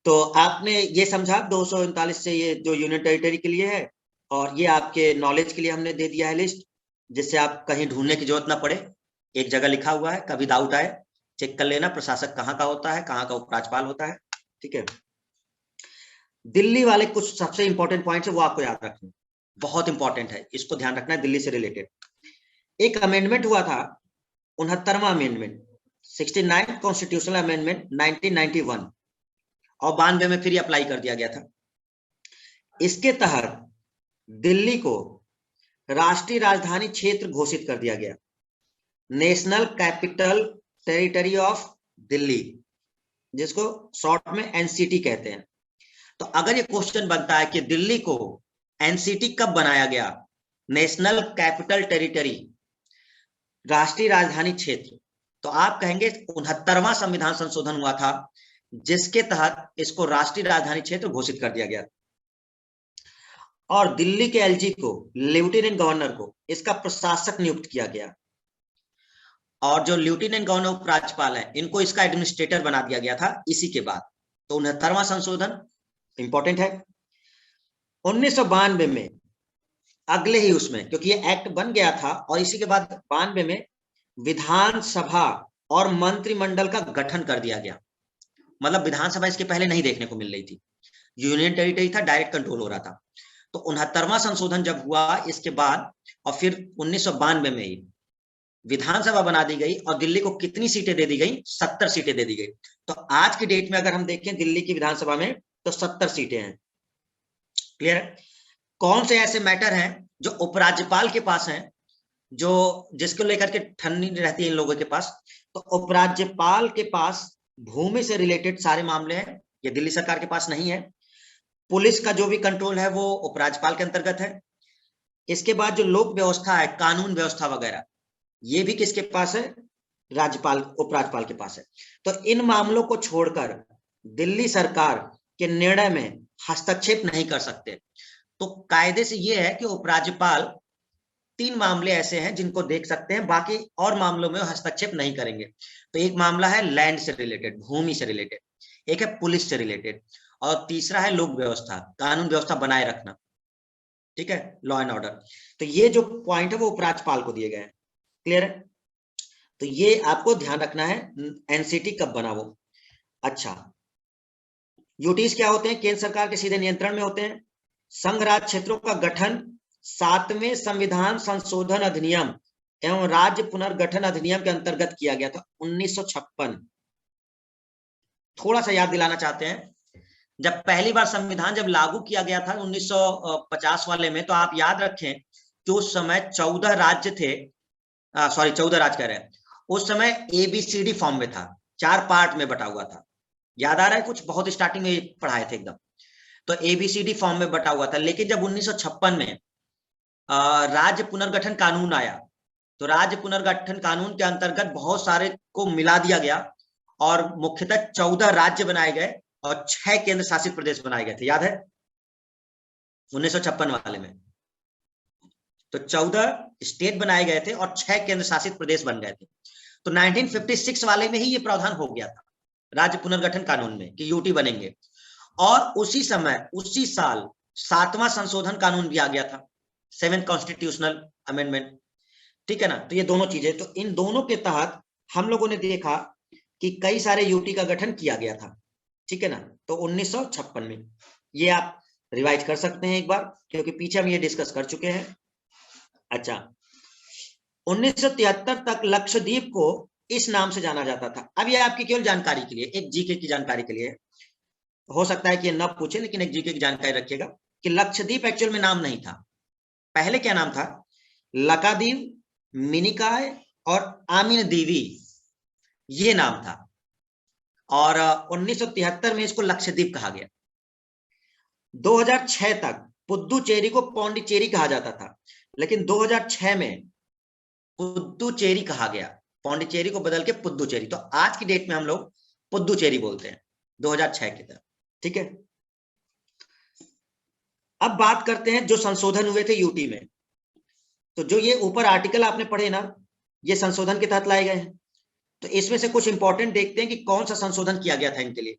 तो आपने ये समझा 239 से ये जो यूनियन टेरिटरी के लिए है, और ये आपके नॉलेज के लिए हमने दे दिया है लिस्ट, जिससे आप कहीं ढूंढने की जरूरत ना पड़े, एक जगह लिखा हुआ है, कभी डाउट आए चेक कर लेना प्रशासक कहाँ का होता है, कहाँ का उपराज्यपाल होता है। ठीक है, दिल्ली वाले कुछ सबसे इंपॉर्टेंट पॉइंट्स है वो आपको याद रखना, बहुत इंपॉर्टेंट है, इसको ध्यान रखना है। दिल्ली से रिलेटेड एक अमेंडमेंट हुआ था, 69वां अमेंडमेंट, 69 कॉन्स्टिट्यूशनल अमेंडमेंट 1991, और 92 में फिर अप्लाई कर दिया गया था। इसके तहत दिल्ली को राष्ट्रीय राजधानी क्षेत्र घोषित कर दिया गया, national capital territory of Delhi, जिसको शॉर्ट में एनसीटी कहते हैं। तो अगर ये क्वेश्चन बनता है कि दिल्ली को एनसीटी कब बनाया गया, नेशनल कैपिटल टेरिटरी, राष्ट्रीय राजधानी क्षेत्र, तो आप कहेंगे 69वां संविधान संशोधन हुआ था जिसके तहत इसको राष्ट्रीय राजधानी क्षेत्र घोषित कर दिया गया, और दिल्ली के एलजी को, लेफ्टिनेंट गवर्नर को, इसका प्रशासक नियुक्त किया गया, और जो लेफ्टिनेंट गवर्नर उपराज्यपाल है इनको इसका एडमिनिस्ट्रेटर बना दिया गया था इसी के बाद। तो 69वां संशोधन इंपॉर्टेंट है। 1992 में अगले ही उसमें, क्योंकि ये एक्ट बन गया था, और इसी के बाद 92 में विधानसभा और मंत्रिमंडल का गठन कर दिया गया। मतलब विधानसभा इसके पहले नहीं देखने को मिल रही थी, यूनियन टेरिटरी था, डायरेक्ट कंट्रोल हो रहा था। तो 69वां संशोधन जब हुआ इसके बाद, और फिर 1992 में ही विधानसभा बना दी गई, और दिल्ली को कितनी सीटें दे दी गई? 70 सीटें दे दी गई। तो आज की डेट में अगर हम देखें दिल्ली की विधानसभा में तो 70 सीटें हैं। क्लियर है? कौन से ऐसे मैटर हैं जो उपराज्यपाल के पास हैं, जो जिसको लेकर के ठन्नी रहती है इन लोगों के पास? तो उपराज्यपाल के पास भूमि से रिलेटेड सारे मामले हैं, ये दिल्ली सरकार के पास नहीं है। पुलिस का जो भी कंट्रोल है वो उपराज्यपाल के अंतर्गत है। इसके बाद जो लोक व्यवस्था है, कानून व्यवस्था वगैरह, ये भी किसके पास है? राज्यपाल, उपराज्यपाल के पास है। तो इन मामलों को छोड़कर दिल्ली सरकार के निर्णय में हस्तक्षेप नहीं कर सकते। तो कायदे से ये है कि उपराज्यपाल 3 मामले ऐसे हैं जिनको देख सकते हैं, बाकी और मामलों में हस्तक्षेप नहीं करेंगे। तो एक मामला है लैंड से रिलेटेड, भूमि से रिलेटेड, एक है पुलिस से रिलेटेड, और तीसरा है लोक व्यवस्था, कानून व्यवस्था बनाए रखना। ठीक है, लॉ एंड ऑर्डर। तो ये जो पॉइंट है वो उपराज्यपाल को दिए गए हैं। क्लियर है? तो ये आपको ध्यान रखना है, एनसीटी कब बना वो। अच्छा, यूटीज क्या होते हैं? केंद्र सरकार के सीधे नियंत्रण में होते हैं। संघ राज्य क्षेत्रों का गठन 7वें संविधान संशोधन अधिनियम एवं राज्य पुनर्गठन अधिनियम के अंतर्गत किया गया था 1956। थोड़ा सा याद दिलाना चाहते हैं, जब पहली बार संविधान जब लागू किया गया था 1950 वाले में, तो आप याद रखें कि उस समय 14 राज्य थे, सॉरी 14 राज्य कह रहे हैं, उस समय ABCD फॉर्म में था, 4 पार्ट में बटा हुआ था। याद आ रहा है कुछ? बहुत स्टार्टिंग में पढ़ाए थे एकदम। तो ABCD फॉर्म में बटा हुआ था, लेकिन जब 1956 में राज्य पुनर्गठन कानून आया, तो राज्य पुनर्गठन कानून के अंतर्गत बहुत सारे को मिला दिया गया, और मुख्यतः 14 राज्य बनाए गए और 6 केंद्र शासित प्रदेश बनाए गए थे। याद है 1956 वाले में? तो 14 स्टेट बनाए गए थे और 6 केंद्र शासित प्रदेश बन गए थे। तो 1956 वाले में ही ये प्रावधान हो गया था राज्य पुनर्गठन कानून में कि यूटी बनेंगे, और उसी समय उसी साल 7वां संशोधन कानून भी आ गया था, 7th कॉन्स्टिट्यूशनल अमेंडमेंट। ठीक है ना? तो ये दोनों चीजें, तो इन दोनों के तहत हम लोगों ने देखा कि कई सारे यूटी का गठन किया गया था, ठीक है ना। तो 1956 में, ये आप रिवाइज कर सकते हैं एक बार, क्योंकि पीछे हम ये डिस्कस कर चुके हैं। अच्छा, 1973 तक लक्षद्वीप को इस नाम से जाना जाता था। अब ये आपकी केवल जानकारी के लिए, एक जीके की जानकारी के लिए, हो सकता है कि ये न पूछे, लेकिन एक जीके की जानकारी रखिएगा कि लक्षद्वीप एक्चुअल में नाम नहीं था। पहले क्या नाम था? लकादीव, मिनिकाय और आमिन दीवी, ये नाम था। और 1973 में इसको लक्षद्वीप कहा गया। 2006 तक पुद्दुचेरी को पौंडीचेरी कहा जाता था, लेकिन 2006 में पुद्दुचेरी कहा गया, पौंडीचेरी को बदल के पुद्दुचेरी। तो आज की डेट में हम लोग पुद्दुचेरी बोलते हैं 2006 के तक, ठीक है। अब बात करते हैं जो संशोधन हुए थे यूटी में। तो जो ये ऊपर आर्टिकल आपने पढ़े ना, ये संशोधन के तहत लाए गए हैं। तो इसमें से कुछ इंपॉर्टेंट देखते हैं कि कौन सा संशोधन किया गया था इनके लिए।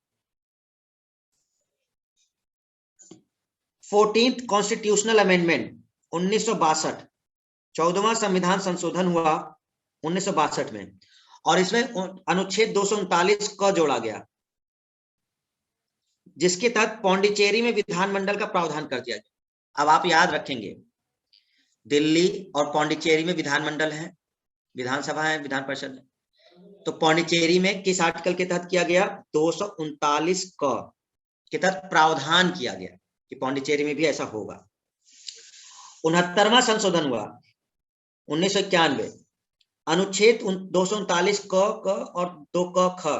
14th कॉन्स्टिट्यूशनल अमेंडमेंट 1962, 14वां संविधान संशोधन हुआ 1962 में, और इसमें अनुच्छेद 239 क जोड़ा गया, जिसके तहत पौंडीचेरी में विधानमंडल का प्रावधान कर दिया गया। अब आप याद रखेंगे, दिल्ली और पौंडीचेरी में विधानमंडल है, विधानसभा है, विधान परिषद है। तो पौंडीचेरी में किस आर्टिकल के तहत किया गया? 239 क के तहत प्रावधान किया गया कि पौंडीचेरी में भी ऐसा होगा। 69वां संशोधन हुआ 1991, अनुच्छेद 239 क और 2 क ख,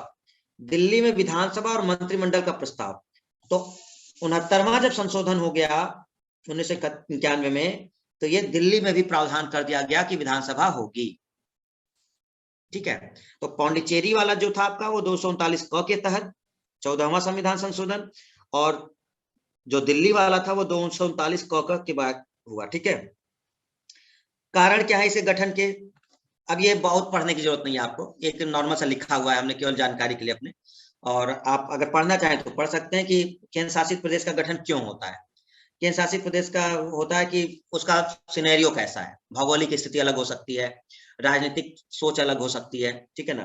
दिल्ली में विधानसभा और मंत्रिमंडल का प्रस्ताव। तो 69वां जब संशोधन हो गया 1991 में, तो ये दिल्ली में भी प्रावधान कर दिया गया कि विधानसभा होगी, ठीक है। तो पौंडीचेरी वाला जो था आपका, वो 239 क के तहत 14वां संविधान संशोधन, और जो दिल्ली वाला था वो 239 क के बाद हुआ, ठीक है। कारण क्या है इसे गठन के? अब ये बहुत पढ़ने की जरूरत नहीं है आपको, एक नॉर्मल सा लिखा हुआ है हमने केवल जानकारी के लिए अपने, और आप अगर पढ़ना चाहें तो पढ़ सकते हैं कि केंद्र शासित प्रदेश का गठन क्यों होता है। केंद्र शासित प्रदेश का होता है कि उसका सिनेरियो कैसा है, भौगोलिक स्थिति अलग हो सकती है, राजनीतिक सोच अलग हो सकती है, ठीक है ना।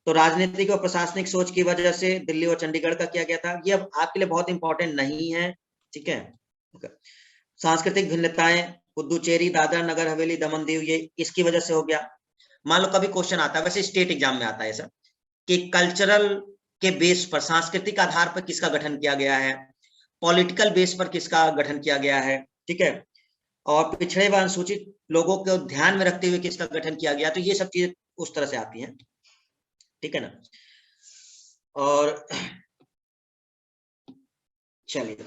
तो राजनीतिक और प्रशासनिक सोच की वजह से दिल्ली और चंडीगढ़ का किया गया था। ये अब आपके लिए बहुत इंपॉर्टेंट नहीं है, ठीक है। सांस्कृतिक भिन्नताएं, पुद्दुचेरी, दादरा नगर हवेली, दमन दीव, ये इसकी वजह से हो गया। मान लो कभी क्वेश्चन आता है, वैसे स्टेट एग्जाम में आता है ऐसा, कि कल्चरल के बेस पर, सांस्कृतिक आधार पर किसका गठन किया गया है, पॉलिटिकल बेस पर किसका गठन किया गया है, ठीक है, और पिछड़े व अनुसूचित लोगों को ध्यान में रखते हुए किसका गठन किया गया। तो ये सब चीजें उस तरह से आती हैं, ठीक है ना। और चलिए,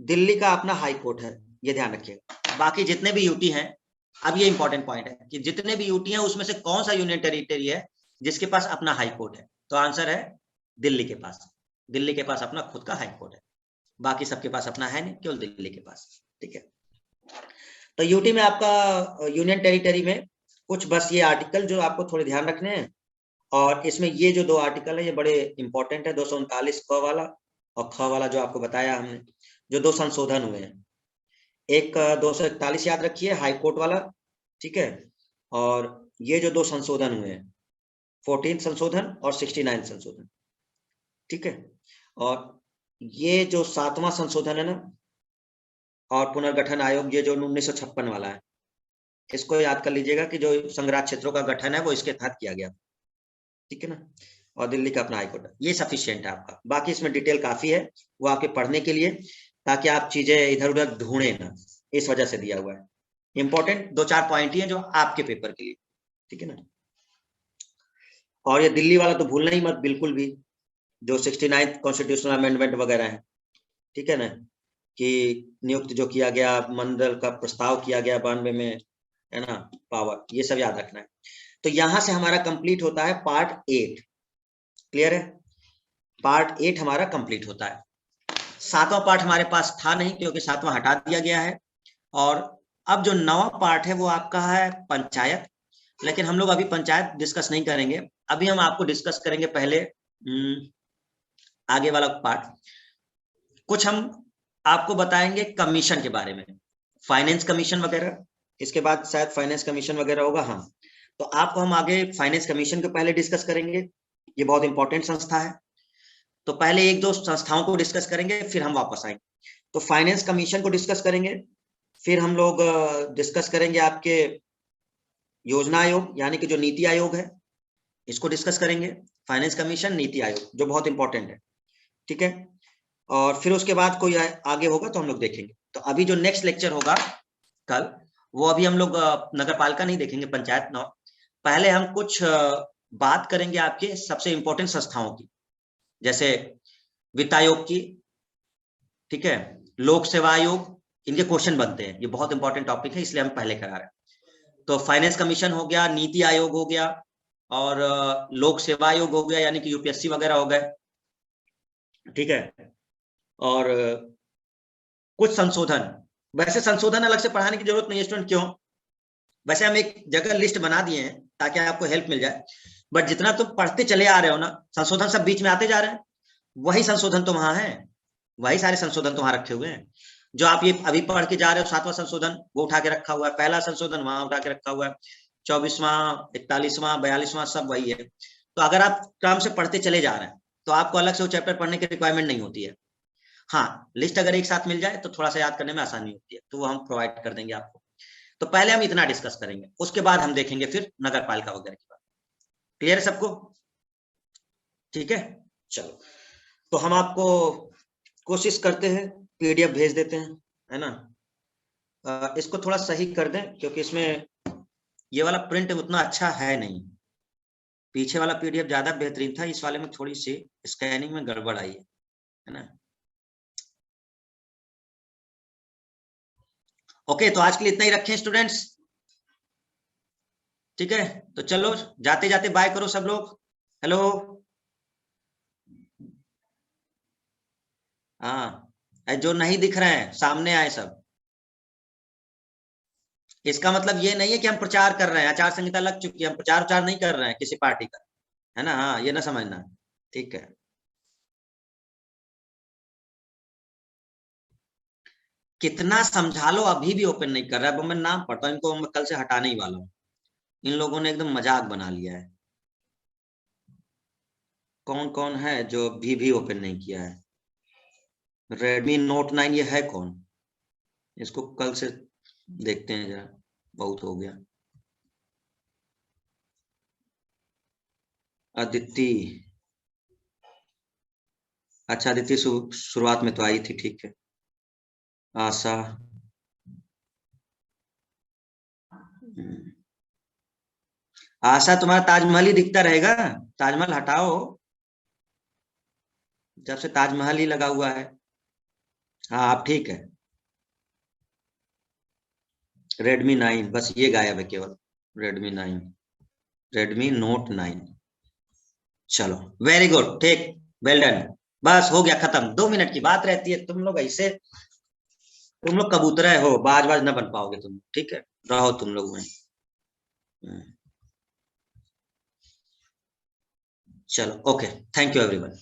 दिल्ली का अपना हाई कोर्ट है, ये ध्यान रखिएगा। बाकी जितने भी यूटी हैं, अब ये इंपॉर्टेंट पॉइंट है कि जितने भी यूटी हैं उसमें से कौन सा यूनियन टेरिटरी है जिसके पास अपना हाई कोर्ट है? तो आंसर है दिल्ली के पास। दिल्ली के पास अपना खुद का हाई कोर्ट है, बाकी सबके पास अपना है नहीं, केवल दिल्ली के पास, ठीक है। तो यूटी में आपका यूनियन टेरिटरी में कुछ बस ये आर्टिकल जो आपको थोड़े ध्यान रखने हैं, और इसमें ये जो 2 आर्टिकल है ये बड़े इंपॉर्टेंट है, 239 क वाला और ख वाला, जो आपको बताया हमने, जो 2 संशोधन हुए हैं। एक 241 याद रखिए, हाई कोर्ट वाला, ठीक है, और ये जो 2 संशोधन हुए हैं, 14th संशोधन और 69 संशोधन, ठीक है। और ये जो 7वां संशोधन है ना, और पुनर्गठन आयोग, ये जो 1956 वाला है, इसको याद कर लीजिएगा कि जो संग्रह क्षेत्रों का गठन है वो इसके तहत किया गया, ठीक है ना। और दिल्ली का अपना हाईकोर्ट, ये सफिशिएंट है आपका। बाकी इसमें डिटेल काफी है, वो आपके पढ़ने के लिए, ताकि आप चीजें इधर उधर ढूंढे ना, इस वजह से दिया हुआ है। इंपॉर्टेंट 2-4 पॉइंट ही है जो आपके पेपर के लिए, ठीक है ना। और ये दिल्ली वाला तो भूलना ही मत बिल्कुल भी, जो 69th कॉन्स्टिट्यूशनल अमेंडमेंट वगैरह है, ठीक है ना, कि नियुक्त जो किया गया, मंडल का प्रस्ताव किया गया 92 में, है ना, पावर, ये सब याद रखना है। तो यहां से हमारा कंप्लीट होता है पार्ट 8, क्लियर है। पार्ट 8 हमारा कंप्लीट होता है। 7वां पार्ट हमारे पास था नहीं, क्योंकि 7वां हटा दिया गया है। और अब जो 9वां पार्ट है वो आपका है पंचायत, लेकिन हम लोग अभी पंचायत डिस्कस नहीं करेंगे। अभी हम आपको डिस्कस करेंगे पहले आगे वाला पार्ट। कुछ हम आपको बताएंगे कमीशन के बारे में, फाइनेंस कमीशन वगैरह, इसके बाद शायद फाइनेंस कमीशन वगैरह होगा, हाँ। तो आपको हम आगे फाइनेंस कमीशन को पहले डिस्कस करेंगे, ये बहुत इंपॉर्टेंट संस्था है। तो पहले एक दो संस्थाओं को डिस्कस करेंगे, फिर हम वापस आएंगे। तो फाइनेंस कमीशन को डिस्कस करेंगे, फिर हम लोग डिस्कस करेंगे आपके योजना आयोग यानी कि जो नीति आयोग है, इसको डिस्कस करेंगे। फाइनेंस कमीशन, नीति आयोग, जो बहुत इंपॉर्टेंट है, ठीक है। और फिर उसके बाद कोई आगे होगा तो हम लोग देखेंगे। तो अभी जो नेक्स्ट लेक्चर होगा कल, वो अभी हम लोग नगर पालिका नहीं देखेंगे, पंचायत नौ। पहले हम कुछ बात करेंगे आपके सबसे इंपॉर्टेंट संस्थाओं की, जैसे वित्त आयोग की, ठीक है, लोक सेवा आयोग, इनके क्वेश्चन बनते हैं, ये बहुत इंपॉर्टेंट टॉपिक है, इसलिए हम पहले करा रहे हैं। तो फाइनेंस कमीशन हो गया, नीति आयोग हो गया, और लोक सेवा आयोग हो गया यानी कि यूपीएससी वगैरह हो गए, ठीक है। और कुछ संशोधन, वैसे संशोधन अलग से पढ़ाने की जरूरत नहीं है स्टूडेंट, क्यों? वैसे हम एक जगह लिस्ट बना दिए हैं ताकि आपको हेल्प मिल जाए, बट जितना तुम पढ़ते चले आ रहे हो ना, संशोधन सब बीच में आते जा रहे हैं, वही संशोधन तो वहां है, वही सारे संशोधन तो वहां रखे हुए हैं। जो आप ये अभी पढ़ के जा रहे हो 7वां संशोधन, वो उठा के रखा हुआ है, पहला संशोधन वहां उठा के रखा हुआ है, 24वां, 41वां, 42वां सब वही है। तो अगर आप क्रम से पढ़ते चले जा रहे हैं तो आपको अलग से वो चैप्टर पढ़ने की रिक्वायरमेंट नहीं होती है। हाँ, लिस्ट अगर एक साथ मिल जाए तो थोड़ा सा याद करने में आसानी होती है, तो वो हम प्रोवाइड कर देंगे आपको। तो पहले हम इतना डिस्कस करेंगे, उसके बाद हम देखेंगे फिर नगर पालिका वगैरह की बात। क्लियर है सबको? ठीक है, चलो। तो हम आपको कोशिश करते हैं, पीडीएफ भेज देते हैं, है ना। इसको थोड़ा सही कर दें क्योंकि इसमें ये वाला प्रिंट उतना अच्छा है नहीं, पीछे वाला पीडीएफ ज्यादा बेहतरीन था, इस वाले में थोड़ी सी स्कैनिंग में गड़बड़ आई है ना। ओके, तो आज के लिए इतना ही रखें स्टूडेंट्स, ठीक है। तो चलो, जाते जाते बाय करो सब लोग, हेलो। हाँ, जो नहीं दिख रहे हैं सामने आए सब। इसका मतलब ये नहीं है कि हम प्रचार कर रहे हैं, आचार संहिता लग चुकी है, हम प्रचार उचार नहीं कर रहे हैं किसी पार्टी का, है ना। हाँ, ये ना समझना, ठीक है। कितना समझा लो अभी भी ओपन नहीं कर रहा है। अब मैं नाम पढ़ता हूँ, इनको मैं कल से हटाने ही वाला हूँ, इन लोगों ने एकदम मजाक बना लिया है। कौन कौन है जो भी ओपन नहीं किया है? रेडमी नोट 9 ये है कौन? इसको कल से देखते हैं जरा, बहुत हो गया। अदिति, अच्छा अदिति शुरुआत में तो आई थी, ठीक है। आशा, आशा तुम्हारा ताजमहल ही दिखता रहेगा, ताजमहल हटाओ, जब से ताजमहल ही लगा हुआ है। हाँ, आप ठीक है। रेडमी 9 बस ये गायब है केवल, रेडमी 9, रेडमी नोट 9। चलो, वेरी गुड, ठीक, वेल डन। बस हो गया खत्म, 2 मिनट की बात रहती है, तुम लोग ऐसे, तुम लोग कबूतर हो, बाज बाज ना बन पाओगे तुम, ठीक है, रहो तुम लोग में। चलो, ओके, थैंक यू एवरीवन।